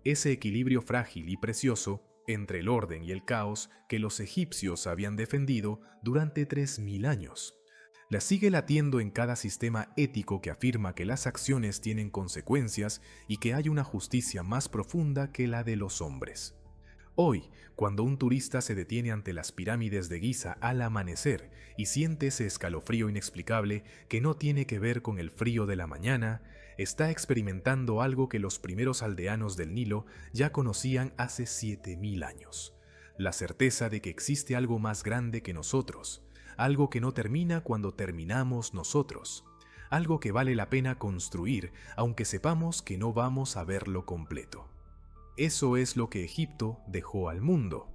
ese equilibrio frágil y precioso entre el orden y el caos que los egipcios habían defendido durante 3000 años. La sigue latiendo en cada sistema ético que afirma que las acciones tienen consecuencias y que hay una justicia más profunda que la de los hombres. Hoy, cuando un turista se detiene ante las pirámides de Giza al amanecer y siente ese escalofrío inexplicable que no tiene que ver con el frío de la mañana, está experimentando algo que los primeros aldeanos del Nilo ya conocían hace 7000 años. La certeza de que existe algo más grande que nosotros, algo que no termina cuando terminamos nosotros, algo que vale la pena construir aunque sepamos que no vamos a verlo completo. Eso es lo que Egipto dejó al mundo.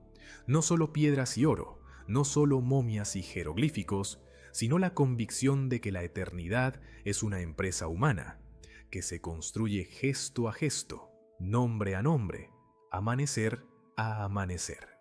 No solo piedras y oro, no solo momias y jeroglíficos, sino la convicción de que la eternidad es una empresa humana, que se construye gesto a gesto, nombre a nombre, amanecer a amanecer.